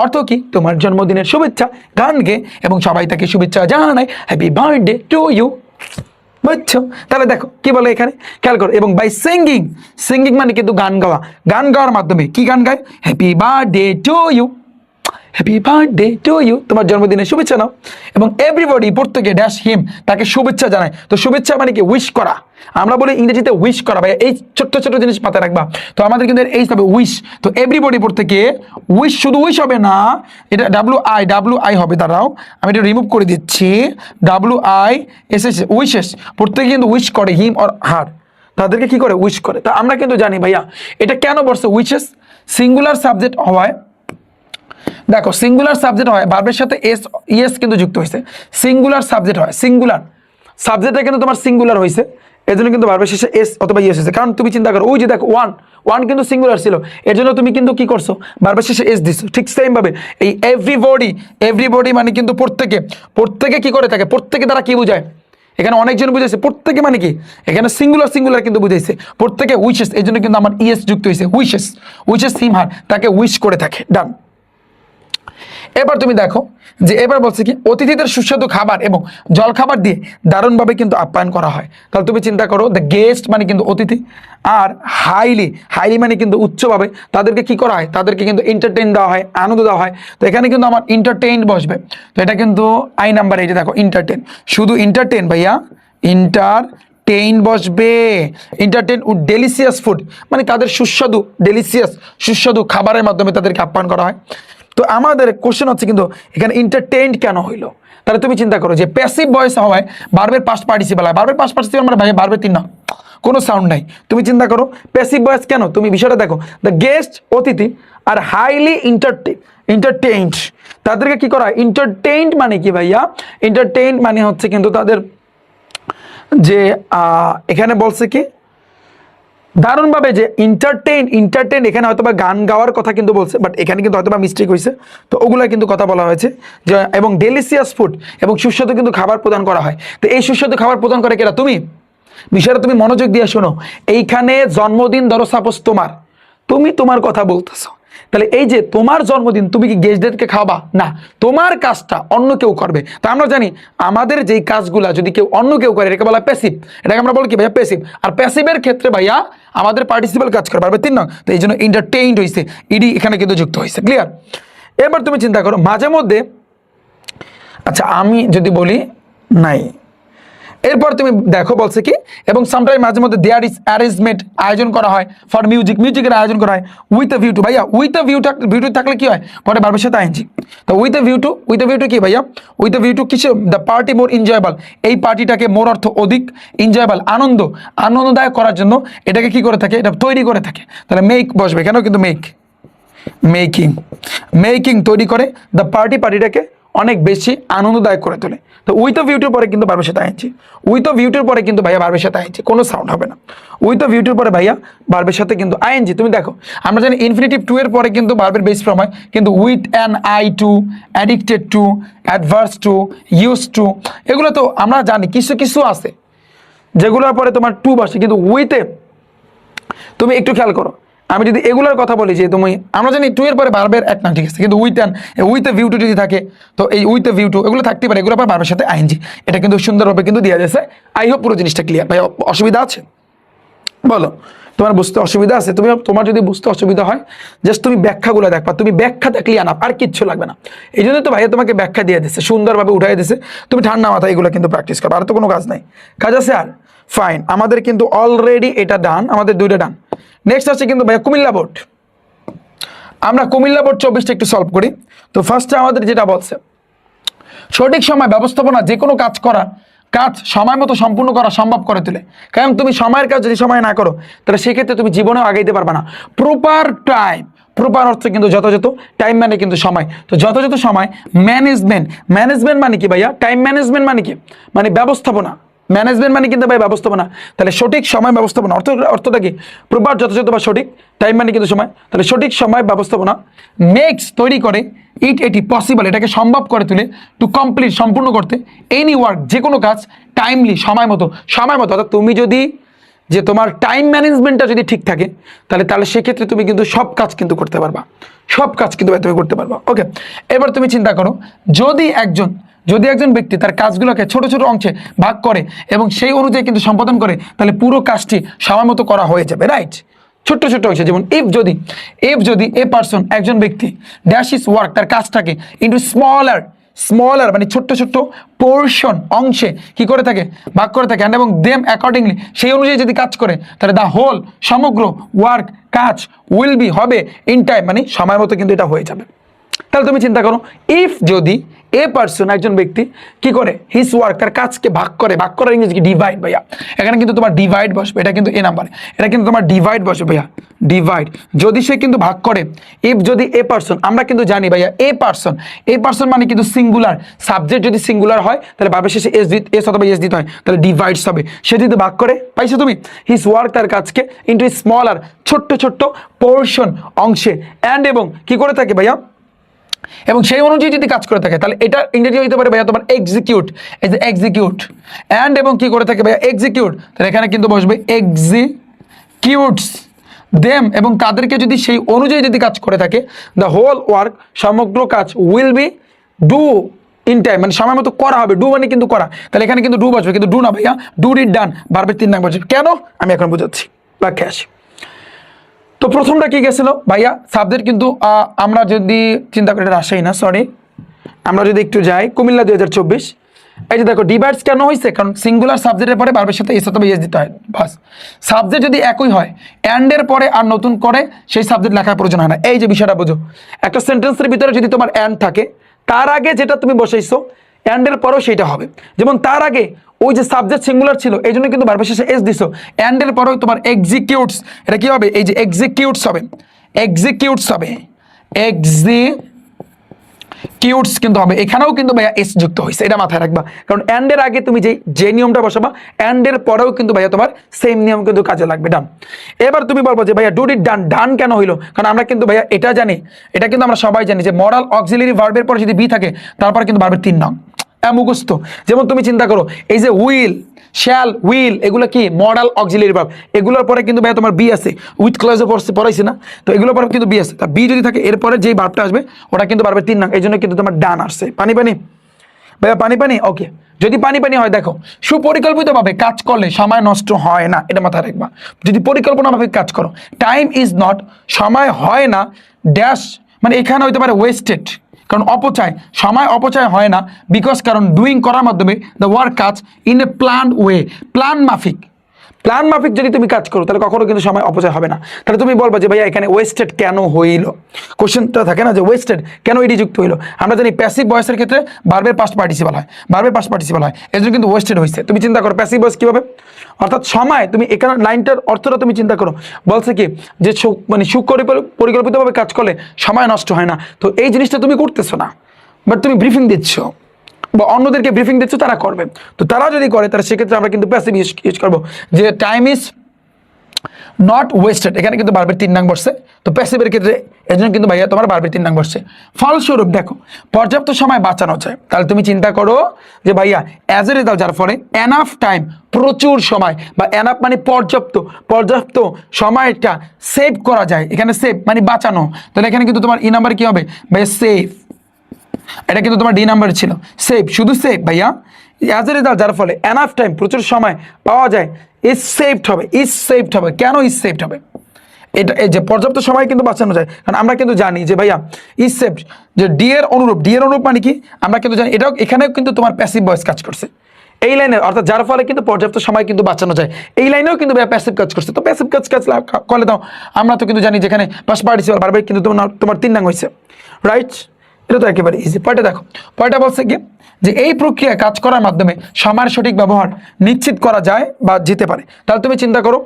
অর্থ কি তোমার জন্মদিনের শুভেচ্ছা, গান গে এবং সবাই তাকে শুভেচ্ছা জানায় হ্যাপি বার্থডে টু ইউ, বুঝছো? তাহলে দেখো কি বলে এখানে, খেয়াল করো। এবং বাই সিঙ্গিং মানে কিন্তু গান গাওয়ার মাধ্যমে কি গান গায়, happy birthday to you, happy birthday to you, তোমার জন্মদিনের শুভেচ্ছা নাও। এবং এভরিবডি প্রত্যেকে ড্যাশ হিম, তাকে শুভেচ্ছা জানায়। তো শুভেচ্ছা মানে কি উইশ করা, আমরা বলি ইংরেজিতে উইশ করা, ভাই এই ছোট্ট ছোট্ট জিনিস মাথায় রাখবা। তো আমাদের কিন্তু এই হবে উইশ। তো এভরিবডি প্রত্যেকে উইশ, শুধু উইশ হবে না, এটা ডাব্লু আই হবে, দাঁড়াও আমি এটা রিমুভ করে দিচ্ছি, WISS উইশেস, প্রত্যেকে কিন্তু উইশ করে হিম অর হার, তাদেরকে কি করে উইশ করে। তা আমরা কিন্তু জানি ভাইয়া এটা কেন বলছে উইশেস, সিঙ্গুলার সাবজেক্ট হওয়ায়, দেখো সিঙ্গুলার সাবজেক্ট হয় ভার্বের সাথে ইএস কিন্তু যুক্ত হয়েছে, সিঙ্গুলার সাবজেক্ট হয়, সিঙ্গুলার সাবজেক্টটা কিন্তু তোমার সিঙ্গুলার হয়েছে, এই জন্য কিন্তু ভার্বের শেষে এস অথবা ইএস হয়েছে। কারণ তুমি চিন্তা করো, ওই যে দেখো ওয়ান কিন্তু সিঙ্গুলার ছিল, এর জন্য তুমি কিন্তু কি করছো, ভার্বের শেষে এস দিছো। ঠিক সেম ভাবে এই এভরিবডি মানে কিন্তু প্রত্যেকে কি করে থাকে, প্রত্যেকে দ্বারা কি বোঝায়, এখানে অনেকজন বুঝাইছে, প্রত্যেকে মানে কি এখানে সিঙ্গুলার কিন্তু বুঝাইছে, প্রত্যেকে উইশেস, এই জন্য কিন্তু আমার ইএস যুক্ত হয়েছে, উইশেস হিম হার, তাকে উইশ করে থাকে, ডান। এবার তুমি দেখো যে এবার বলছে কি অতিথিদের সুস্বাদু খাবার এবং জলখাবার দিয়ে দারুণভাবে কিন্তু আপ্যায়ন করা হয়। তাহলে তুমি চিন্তা করো, দ্য গেস্ট মানে কিন্তু অতিথি, আর হাইলি মানে কিন্তু উচ্চভাবে তাদেরকে কি করা হয়, তাদেরকে কিন্তু এন্টারটেইন দেওয়া হয়, আনন্দ দেওয়া হয়। তো এখানে কিন্তু আমার এন্টারটেইন বসবে, তো এটা কিন্তু আই নাম্বার, এই যে দেখো এন্টারটেইন, শুধু এন্টারটেইন ভাইয়া, টেইন বসবে, এন্টারটেইন উড ডেলিসিয়াস ফুড মানে তাদের সুস্বাদু খাবারের মাধ্যমে তাদেরকে আপ্যায়ন করা হয়। তো আমাদের কোশ্চেন হচ্ছে কিন্তু এখানে এন্টারটেইনড কেন হইলো, তাহলে তুমি চিন্তা করো যে প্যাসিভ ভয়েস হওয়ায় ভার্বের পাস্ট পার্টিসিপল হয়, ভার্বের পাস্ট পার্টিসিপল মানে ভাই ভার্বের তিন না, কোনো সাউন্ড নাই। তুমি চিন্তা করো প্যাসিভ ভয়েস কেন, তুমি বিষয়টা দেখো, দ্য গেস্ট অতিথি আর হাইলি এন্টারটেইনড, তাদেরকে কি করা হয়, এন্টারটেইনড মানে কি ভাইয়া, এন্টারটেইনড মানে হচ্ছে কিন্তু তাদের যে এখানে বলছে কি দারুণভাবে যে এন্টারটেইন এখানে হয়তো বা গান গাওয়ার কথা কিন্তু বলছে, বাট এখানে কিন্তু হয়তো বা মিস্টেক হয়েছে, তো ওগুলা কিন্তু কথা বলা হয়েছে যে এবং ডেলিসিয়াস ফুড এবং সুস্বাদু কিন্তু খাবার প্রদান করা হয়। তো এই সুস্বাদু খাবার প্রদান করে কেরা, তুমি বিষয়টা তুমি মনোযোগ দিয়ে শোনো। এইখানে জন্মদিন ধরো সাপোজ তুমি তোমার কথা বলতেছো, তাহলে এই যে তোমার জন্মদিন তুমি কি গেস্টদেরকে খাওয়াবা না, তোমার কাজটা অন্য কেউ করবে। তো আমরা জানি আমাদের যেই কাজগুলা যদি অন্য কেউ করে এটাকে বলা প্যাসিভ, এটাকে আমরা বলি কি ভাইয়া প্যাসিভ। আর প্যাসিভের ক্ষেত্রে ভাইয়া আমাদের পার্টিসিপেল কাজ করে পারবে তিন নং, তো এই জন্য এন্টারটেইনড হয়েছে, ইডি এখানে কিন্তু যুক্ত হয়েছে, ক্লিয়ার। এবার তুমি চিন্তা করো মাঝে মধ্যে, আচ্ছা আমি যদি বলি নাই, এরপর তুমি দেখো বলছে কি এবং সামটাইম মাঝে মধ্যে দেয়ার ইজ অ্যারেঞ্জমেন্ট আয়োজন করা হয় ফর মিউজিকের আয়োজন করা হয় উইথ এ ভিউ টু, ভাইয়া উইথ এ ভিউ থাকলে কি হয়, পরে ভার্বের সাথে আইএনজি। তো উইথ এ ভিউ টু কি ভাইয়া, উইথ এ ভিউ টু কিসে, দ্য পার্টি মোর এনজয়েবল, এই পার্টিটাকে মোর অর্থ অধিক, এনজয়েবল আনন্দদায়ক করার জন্য এটাকে কি করে থাকে, এটা তৈরি করে থাকে। তাহলে মেক বসবে, কেন কিন্তু মেকিং তৈরি করে, দ্য পার্টিটাকে অনেক বেশি আনন্দদায়ক করে তোলে। তো উইথ অফ ভিউটির পরে কিন্তু ভার্বের সাথে আইএনজি, উইথ অফ ভিউটির পরে কিন্তু ভাইয়া ভার্বের সাথে আইএনজি, কোনো সাউন্ড হবে না। উইথ অফ ভিউটির পরে ভাইয়া ভার্বের সাথে কিন্তু আইএনজি। তুমি দেখো আমরা জানি ইনফিনিটিভ টু এর পরে কিন্তু ভার্বের বেস ফর্ম হয়, কিন্তু with an I to, addicted to, adverse to, use to, এগুলো তো আমরা জানি, কিছু আছে যেগুলোর পরে তোমার টু বসে, কিন্তু উইথে তুমি একটু খেয়াল করো, আমি যদি এগুলোর কথা বলি যে তুমি আমরা জানি টু এর পরে ভার্বের এক না, ঠিক আছে, কিন্তু উইথ এ ভিউ টু যদি থাকে, তো এই উইথ এ ভিউ টু এগুলো থাকতে পারে, এগুলো পর ভার্বের সাথে আইএনজি, এটা কিন্তু সুন্দরভাবে কিন্তু দেওয়া যাচ্ছে। আই হোপ পুরো জিনিসটা ক্লিয়ার। ভাই অসুবিধা আছে বলো, তোমার বুঝতে অসুবিধা আছে, তোমার যদি বুঝতে অসুবিধা হয় জাস্ট তুমি ব্যাখ্যাগুলো দেখবা, তুমি ব্যাখ্যা দেখলে আনা আর কিচ্ছু লাগবে না। এই জন্য তো ভাইয়া তোমাকে ব্যাখ্যা দিয়ে দিচ্ছে, সুন্দরভাবে উঠাই দিচ্ছে, তুমি ঠান্ডা মাথায় এগুলো কিন্তু প্র্যাকটিস করো, আর তো কোনো কাজ নাই। কাজ আছে আর ফাইন, আমাদের কিন্তু অলরেডি এটা ডান, আমাদের দুইটা ডান। নেক্সট আছে কিন্তু ভাইয়া কুমিল্লা বোর্ড, আমরা কুমিল্লা বোর্ড 24টা একটু সলভ করি। তো ফার্স্টে আমাদের যেটা বলছে সঠিক সময় ব্যবস্থাপনা যে কোনো কাজ সময় মতো সম্পূর্ণ করা সম্ভব করে তোলে। কারণ তুমি সময়ের কাজ যদি সময় না করো তাহলে সেক্ষেত্রে তুমি জীবনেও আগাইতে পারবে না। প্রপার অর্থ কিন্তু যথাযথ, টাইম মানে কিন্তু সময়। তো যথাযথ সময় ম্যানেজমেন্ট, ম্যানেজমেন্ট মানে কি ভাইয়া? টাইম ম্যানেজমেন্ট মানে কি? মানে ব্যবস্থাপনা। ম্যানেজমেন্ট মানে কিন্তু ভাই ব্যবস্থাপনা। তাহলে সঠিক সময় ব্যবস্থাপনা অর্থটা কি? প্রপার যথাযথ বা সঠিক, টাইম মানে কিন্তু সময়, তাহলে সঠিক সময় ব্যবস্থাপনা মেক্স তৈরি করে এটি পসিবল, এটাকে সম্ভব করে তুলে টু কমপ্লিট সম্পূর্ণ করতে এনি ওয়ার্ক যে কোনো কাজ টাইমলি সময় মতো অর্থাৎ তুমি যদি যে তোমার টাইম ম্যানেজমেন্টটা যদি ঠিক থাকে তাহলে সেক্ষেত্রে তুমি কিন্তু সব কাজ কিন্তু করতে পারবা, সব কাজ কিন্তু তুমি করতে পারবা। ওকে, এবার তুমি চিন্তা করো যদি একজন ব্যক্তি তার কাজগুলোকে ছোট ছোট অংশে ভাগ করে এবং সেই অনুযায়ী কিন্তু সম্পাদন করে তাহলে পুরো কাজটি সময় মতো করা হয়ে যাবে, রাইট? ছোট্ট ছোট্ট অংশে, যেমন ইফ যদি এ পারসন একজন ব্যক্তি ড্যাশ ইজ ওয়ার্ক তার কাজটাকে ইন্টু স্মলার মানে ছোট্ট ছোট্ট পোর্শন অংশে কি করে থাকে? ভাগ করে থাকে, এবং দেম অ্যাকর্ডিংলি সেই অনুযায়ী যদি কাজ করে তাহলে দ্য হোল সমগ্র ওয়ার্ক কাজ উইল বি হবে ইন টাইম মানে সময় মতো কিন্তু এটা হয়ে যাবে। তাহলে তুমি চিন্তা করো ইফ যদি এ পারসন একজন ব্যক্তি কি করে হিজ ওয়ার্ক তার কাজকে ভাগ করার ইংরেজি কি? ডিভাইড ভাইয়া। এখানে কিন্তু তোমার ডিভাইড বসবে, এটা কিন্তু এ নাম্বারে, এটা কিন্তু তোমার ডিভাইড বসবে ভাইয়া, ডিভাইড। যদি সে কিন্তু ভাগ করে, ইফ যদি এ পারসন, আমরা কিন্তু জানি ভাইয়া এ পারসন মানে কিন্তু সিঙ্গুলার, সাবজেক্ট যদি সিঙ্গুলার হয় তাহলে ভার্বের শেষে এস অথবা এস দিতে হয়, তাহলে ডিভাইডস হবে। সে যদি ভাগ করে, পাইছো তুমি? হিজ ওয়ার্ক তার কাজকে ইন্টু স্মলার ছোট্ট ছোট্ট পোর্শন অংশে অ্যান্ড এবং কি করে থাকে ভাইয়া? এবং সেই অনুযায়ী যদি কাজ করে থাকে তাহলে এটা ইংরেজি হইতে পারে ভাইয়া তোমার এক্সিকিউট, এই যে এক্সিকিউট অ্যান্ড এবং কি করে থাকে ভাইয়া? এক্সিকিউট। তাহলে এখানে কিন্তু বসবে এক্সিকিউটস দেম, এবং তাদেরকে যদি সেই অনুযায়ী যদি কাজ করে থাকে দ্য হোল ওয়ার্ক সমগ্র কাজ will be do in time মানে সময় মতো করা হবে। ডু মানে কিন্তু করা, তাহলে এখানে কিন্তু ডু বসবে, কিন্তু ডু না ভাইয়া, ডু ইট ডান ভার্বের 3 নাম্বার বসবে। কেন আমি এখন বুঝাচ্ছি, বাক্যে আসি। তো প্রথমটা কি গেছিল ভাইয়া? সাবজেক্ট কিন্তু আমরা যদি চিন্তা করি, রাজশাহী না সরি, আমরা যদি একটু যাই কুমিল্লা 2024, এই যে দেখো ডিভাইডস কেন হয়েছে? কারণ সিঙ্গুলার সাবজেক্টের পরে ভার্বের সাথে এস অথবা এস দিতে হয়, বাস। সাবজেক্ট যদি একই হয় অ্যান্ডের পরে আর নতুন করে সেই সাবজেক্ট লেখার প্রয়োজন হয় না। এই যে বিষয়টা বোঝো, একটা সেন্টেন্সের ভিতরে যদি তোমার অ্যান্ড থাকে তার আগে যেটা তুমি বসাইছো অ্যান্ডের পরেও সেইটা হবে। যেমন তার আগে ওই যে সাবজেক্ট সিঙ্গুলার ছিল এই জন্য কিন্তু ভার্বের শেষে এস দিছো, অ্যান্ডের পরেও তোমার এক্সিকিউটস, এটা কি হবে? এই যে এক্সিকিউটস হবে, কিউটস কিন্তু হবে, এখানেও কিন্তু ভাইয়া এস যুক্ত হয়েছে, এটা মাথায় রাখবা। কারণ অ্যান্ডের আগে তুমি যে নিয়মটা বসাবা অ্যান্ডের পরেও কিন্তু ভাইয়া তোমার সেম নিয়ম কিন্তু কাজে লাগবে, ডান। এবার তুমি বলবো যে ভাইয়া ডু ইট ডান কেন হইলো? কারণ আমরা কিন্তু ভাইয়া এটা জানি, এটা কিন্তু আমরা সবাই জানি যে মরাল অক্সিলারি ভার্বের পরে যদি বি থাকে তারপর কিন্তু ভার্বের 3 নাম মুখস্থ। যেমন তুমি চিন্তা করো এই যে উইল, শ্যাল, উইল এগুলো কি মডাল অক্সিলারি ভার্ব, এগুলোর পরে কিন্তু ভাই তোমার বি আছে, উইথ ক্লজে পড়াইছি না, তো এগুলোর পরে কিন্তু বি আছে। তা বি যদি থাকে এরপরে যেই ভার্বটা আসবে ওটা কিন্তু ভার্বের 3 নাম, এই জন্য কিন্তু তোমার ডান আসছে। পানি ভাইয়া পানি ওকে। যদি পানি হয় দেখো সুপরিকল্পিতভাবে কাজ করলে সময় নষ্ট হয় না, এটা মাথায় রাখবা। যদি পরিকল্পনাভাবে কাজ করো, টাইম ইজ নট সময় হয় না ড্যাশ মানে এখানে হইতে পারে ওয়েস্টেড, কারণ সময় অপচয় হয় না, বিকজ কারণ ডুইং করার মাধ্যমে দ্য ওয়ার্ক কাজ in a plan way, plan মাফিক যদি তুমি কাজ করো তাহলে কখনো কিন্তু সময় অপচয় হবে না। তাহলে তুমি বলবা যে ভাইয়া এখানে ওয়েস্টেড কেন হইল, কোশ্চেনটা থাকে না যে ওয়েস্টেড কেন এটি যুক্ত হইলো। আমরা জানি প্যাসিভ ভয়েসের ক্ষেত্রে ভার্বের পাস্ট পার্টিসিপাল হয়, এর জন্য কিন্তু ওয়েস্টেড হয়েছে। তুমি চিন্তা করো প্যাসিভ ভয়েস কিভাবে, অর্থাৎ সময়, তুমি এখানে লাইনটার অর্থটা তুমি চিন্তা করো, বলছে কি যে মানে সুপরিকল্পিতভাবে কাজ করলে সময় নষ্ট হয় না। তো এই জিনিসটা তুমি করতেছো না, বাট তুমি ব্রিফিং দিচ্ছ বা অন্যদেরকে ব্রিফিং দিচ্ছ, তারা করবে। তো তারা যদি করে তাহলে সেক্ষেত্রে আমরা কিন্তু প্যাসিভ ইউজ করবো যে টাইম ইজ নট ওয়েস্টেড, এখানে কিন্তু ভার্বের 3 নাম বসছে। তো প্যাসিভের ক্ষেত্রে এজন্য কিন্তু ভাইয়া তোমার ভার্বের 3 নাম বসছে। ফলস্বরূপ দেখো পর্যাপ্ত সময় বাঁচানো যায়। তাহলে তুমি চিন্তা করো যে ভাইয়া অ্যাজ এ রেজাল্ট যার ফলে এনাফ টাইম প্রচুর সময় বা এনাফ মানে পর্যাপ্ত সময়টা সেভ করা যায়। এখানে সেভ মানে বাঁচানো, তাহলে এখানে কিন্তু তোমার ই নাম্বার কি হবে ভাইয়া? সেভ। এটা কিন্তু তোমার ডি নাম্বার ছিল, সেভ, শুধু সেভ ভাইয়া। অ্যাজ এ রেজাল্ট যার ফলে এনাফ টাইম প্রচুর সময় পাওয়া যায়, ইজ সেভড হবে। কেন ইজ সেভড হবে? এটা এই যে পর্যাপ্ত সময় কিন্তু বাঁচানো যায়, কারণ আমরা কিন্তু জানি যে ভাইয়া ইজ সেভড যে ডি এর অনুরূপ মানে কি আমরা কিন্তু জানি, এটাও এখানেও কিন্তু তোমার প্যাসিভ ভয়েস কাজ করছে এই লাইনে, অর্থাৎ যার ফলে কিন্তু পর্যাপ্ত সময় কিন্তু বাঁচানো যায়, এই লাইনেও কিন্তু ভাইয়া প্যাসিভ কাজ করছে। তো প্যাসিভ কাজ করলে দাও, আমরা তো কিন্তু জানি যেখানে পাস্ট পার্টিসিপাল ভার্বে কিন্তু তোমার 3 নাম হয়েছে, রাইট? এটা তো একেবারে ইজি। পয়টা দেখো, পয়টা বলছে কি যে এই প্রক্রিয়া কাজ করার মাধ্যমে সময়ের সঠিক ব্যবহার নিশ্চিত করা যায় বা যেতে পারে। তাহলে তুমি চিন্তা করো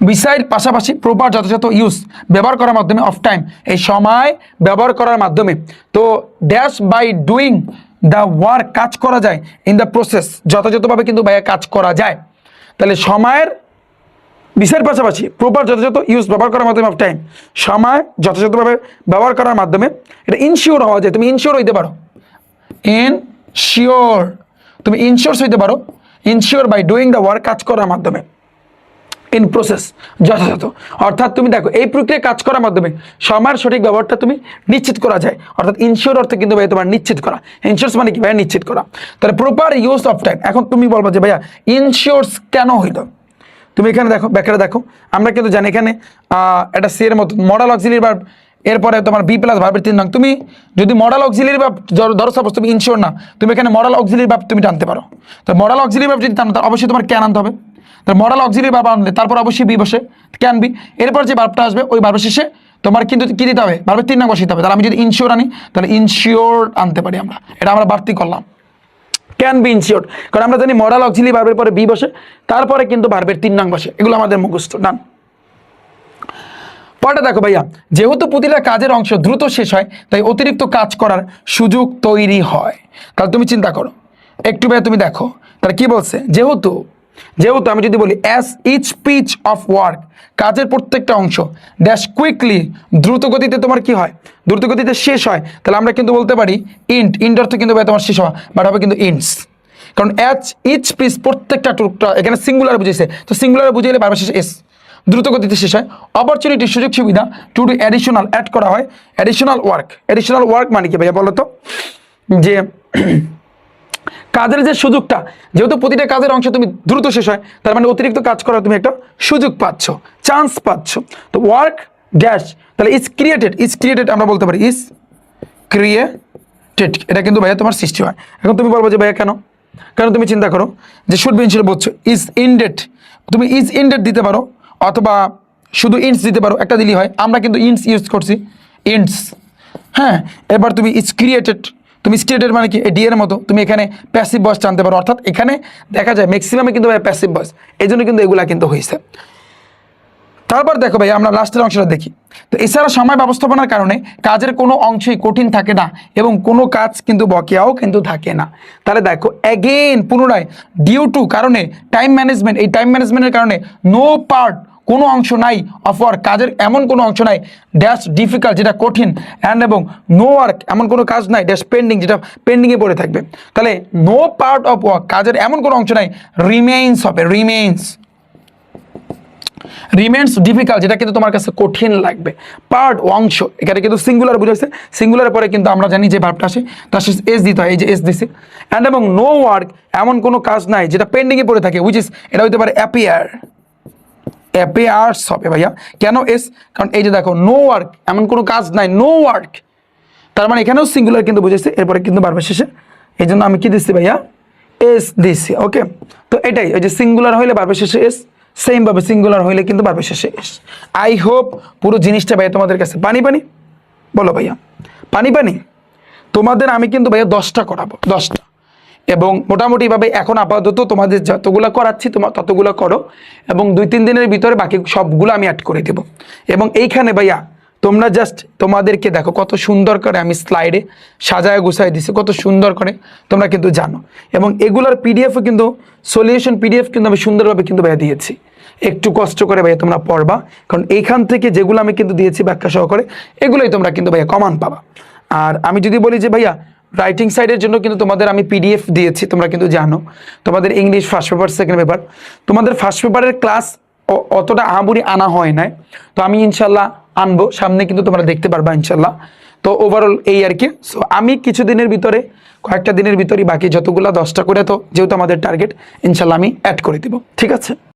বিসাইড পাশাপাশি প্রপার যথাযথ ইউজ ব্যবহার করার মাধ্যমে অফ টাইম এই সময় ব্যবহার করার মাধ্যমে তো dash by doing the work কাজ করা যায় ইন দ্য প্রসেস যথাযথভাবে কিন্তু ভাইয়া কাজ করা যায়। তাহলে সময়ের বিসাইড পাশাপাশি প্রপার যথাযথ ইউজ ব্যবহার করার মাধ্যমে অফ টাইম সময় যথাযথভাবে ব্যবহার করার মাধ্যমে এটা ইনশিওর হওয়া যায়। তুমি ইনশিওর হইতে পারো, ইনশিওর তুমি ইনশিওর হইতে পারো, ensure by doing the work কাজ করার মাধ্যমে ইন প্রসেস যথাযথ। অর্থাৎ তুমি দেখো এই প্রক্রিয়া কাজ করার মাধ্যমে সময়ের সঠিক ব্যবহারটা তুমি নিশ্চিত করা যায়। অর্থাৎ ইনশিওর অর্থে কিন্তু ভাই তোমার নিশ্চিত করা, ইনশিওর্স মানে কি ভাইয়া নিশ্চিত করা। তাহলে প্রপার ইউজ অফ টাইম। এখন তুমি বলবো যে ভাইয়া ইনশিওর্স কেন হইল, তুমি এখানে দেখো ব্যাখ্যাটা দেখো। আমরা কিন্তু জানি এখানে একটা সি এর মতো মডাল অক্সিলিয়ারি ভার্ব, এরপরে তোমার বি প্লাস ভার্বের 3 নং। তুমি যদি মডাল অক্সিলিয়ারি ভার্ব ধরো সাপোজ তুমি ইনশিওর না, তুমি এখানে মডাল অক্সিলিয়ারি ভার্ব তুমি টানতে পারো। তো মডাল অক্সিলিয়ারি ভার্ব যদি টানো তার অবশ্যই তোমার ক্যান আনতে হবে। তাহলে মডাল অক্সিলিয়ারি ভার্ব আনলে তারপর অবশ্যই বি বসে ক্যান বি, এরপর যে ভার্বটা আসবে ওই ভার্বের শেষে তোমার কিন্তু কি দিতে হবে, ভার্বের 3 নং বসিয়ে দিতে হবে। তাহলে আমি যদি ইনশিওর আনি তাহলে ইনশিওর আনতে পারি আমরা, এটা আমরা বাড়তি করলাম ক্যান বি ইনশিওর। কারণ আমরা জানি মডাল অক্সিলিয়ারি ভার্বের পরে বি বসে, তারপরে কিন্তু ভার্বের 3 নং বসে, এগুলো আমাদের মুখস্থ। ডান। পরেরটা দেখো ভাইয়া, যেহেতু প্রতিটা কাজের অংশ দ্রুত শেষ হয় তাই অতিরিক্ত কাজ করার সুযোগ তৈরি হয়। তাহলে তুমি চিন্তা করো একটু ভাইয়া, তুমি দেখো তাহলে কি বলছে, যেহেতু আমি যদি বলি as each piece of work কাজের প্রত্যেকটা অংশ ড্যাশ কুইকলি দ্রুত গতিতে তোমার কি হয়, দ্রুত গতিতে শেষ হয়, তাহলে আমরা কিন্তু বলতে পারি ইন্ট অর্থে কিন্তু ভাই তোমার শেষ হওয়া, বাট হবে কিন্তু ইন্টস। কারণ অ্যাজ ইচ পিচ প্রত্যেকটা টুকটা এখানে সিঙ্গুলার বুঝেছে, তো সিঙ্গুলার বুঝিয়ে বারবার শেষে এস দ্রুত গতিতে শেষ হয়। অপরচুনিটি সুযোগ সুবিধা টু ডু অ্যাডিশনাল অ্যাড করা হয় অ্যাডিশনাল ওয়ার্ক মানে কি ভাইয়া বলো তো, যে কাজের যে সুযোগটা, যেহেতু প্রতিটা কাজের অংশ তুমি দ্রুত শেষ হয় তার মানে অতিরিক্ত কাজ করার তুমি একটা সুযোগ পাচ্ছ, চান্স পাচ্ছ। তো ওয়ার্ক ড্যাশ তাহলে ইজ ক্রিয়েটেড আমরা বলতে পারি ইজ ক্রিয়েটেড, এটা কিন্তু ভাইয়া তোমার সৃষ্টি হয়। এখন তুমি বলবো যে ভাইয়া কেন, কারণ তুমি চিন্তা করো যে শুড বি ইনশিওর বলছো ইজ ইনডেড, তুমি ইজ ইনডেড দিতে পারো অথবা শুধু ইন্টস দিতে পারো, একটা দিলেই হয়। আমরা কিন্তু ইন্টস ইউজ করছি, ইন্টস। হ্যাঁ, এবার তুমি ইজ ক্রিয়েটেড, তুমি ক্রিয়েটেড মানে কি ডি এর মতো তুমি এখানে প্যাসিভ ভয়েস টানতে পারো। অর্থাৎ এখানে দেখা যায় ম্যাক্সিমামে কিন্তু ভাই প্যাসিভ ভয়েস, এই জন্য কিন্তু এগুলা কিন্তু হয়েছে। তারপর দেখো ভাই আমরা লাস্টের অংশটা দেখি। তো এছাড়া সময় ব্যবস্থাপনার কারণে কাজের কোনো অংশই কঠিন থাকে না এবং কোনো কাজ কিন্তু বকেয়াও কিন্তু থাকে না। তাহলে দেখো অ্যাগেন পুনরায় ডিউ টু কারণে টাইম ম্যানেজমেন্ট, এই টাইম ম্যানেজমেন্টের কারণে নো পার্ট কোনো অংশ নাই অফ ওয়ার্ক কাজের এমন কোনো অংশ নাই ড্যাশ ডিফিকাল্ট যেটা কঠিন অ্যান্ড এবং নো ওয়ার্ক এমন কোনো কাজ নাই ড্যাশ পেন্ডিং যেটা পেন্ডিংয়ে পড়ে থাকবে। তাহলে নো পার্ট অফ ওয়ার্ক কাজের এমন কোনো অংশ নাই রিমেইনস হবে, রিমেন্স ডিফিকাল্ট যেটা কিন্তু তোমার কাছে কঠিন লাগবে। পার্ট অংশ এখানে কিন্তু সিঙ্গুলার বুঝাইছে, সিঙ্গুলারের পরে কিন্তু আমরা জানি যে ভার্বটা আসে তার শেষে এস দিতে হয়, এই যে এস দিছে। অ্যান্ড এবং নো ওয়ার্ক এমন কোনো কাজ নাই যেটা পেন্ডিংয়ে পড়ে থাকে, উইচ ইজ এটা হতে পারে অ্যাপিয়ার্স হবে ভাইয়া। কেন এস, কারণ এই যে দেখো নো ওয়ার্ক এমন কোনো কাজ নাই, নো ওয়ার্ক তার মানে এখানেও সিঙ্গুলার কিন্তু বুঝেছে, এরপরে কিন্তু ভার্বের শেষে এই জন্য আমি কি দিচ্ছি ভাইয়া এস দিচ্ছি। ওকে, তো এটাই ওই যে সিঙ্গুলার হইলে ভার্বের শেষে এস, সেম ভাবে সিঙ্গুলার হইলে কিন্তু ভার্বের শেষে এস। আই হোপ পুরো জিনিসটা ভাইয়া তোমাদের কাছে পানি বলো ভাইয়া পানি তোমাদের আমি কিন্তু ভাইয়া 10টা করাবো, 10টা, এবং মোটামুটিভাবে এখন আপাতত তোমাদের যতগুলো করাচ্ছি তোমার ততগুলো করো এবং 2-3 দিনের ভিতরে বাকি সবগুলো আমি অ্যাড করে দেবো। এবং এইখানে ভাইয়া তোমরা জাস্ট তোমাদেরকে দেখো কত সুন্দর করে আমি স্লাইডে সাজায় গুছাই দিছি, কত সুন্দর করে তোমরা কিন্তু জানো। এবং এগুলার পিডিএফও কিন্তু সলিউশন পিডিএফ কিন্তু আমি সুন্দরভাবে কিন্তু ভাইয়া দিয়েছি, একটু কষ্ট করে ভাইয়া তোমরা পড়বা, কারণ এইখান থেকে যেগুলো আমি কিন্তু দিয়েছি ব্যাখ্যা সহকারে এগুলোই তোমরা কিন্তু ভাইয়া কমান পাবা। আর আমি যদি বলি যে ভাইয়া রাইটিং সাইডের জন্য কিন্তু তোমাদের আমি পিডিএফ দিয়েছি, তোমরা কিন্তু জানো তোমাদের English first paper second paper, তোমাদের ফার্স্ট পেপারের ক্লাস অতটা আহামরি আনা হয় নাই, তো আমি ইনশাল্লাহ আনবো সামনে, কিন্তু তোমরা দেখতে পারবা ইনশাল্লাহ। তো ওভারঅল এই আর কি। সো আমি কিছু দিনের ভিতরে কয়েকটা দিনের ভিতরেই বাকি যতগুলো 10টা করে, তো যেহেতু আমাদের টার্গেট ইনশাল্লাহ আমি অ্যাড করে দিব, ঠিক আছে।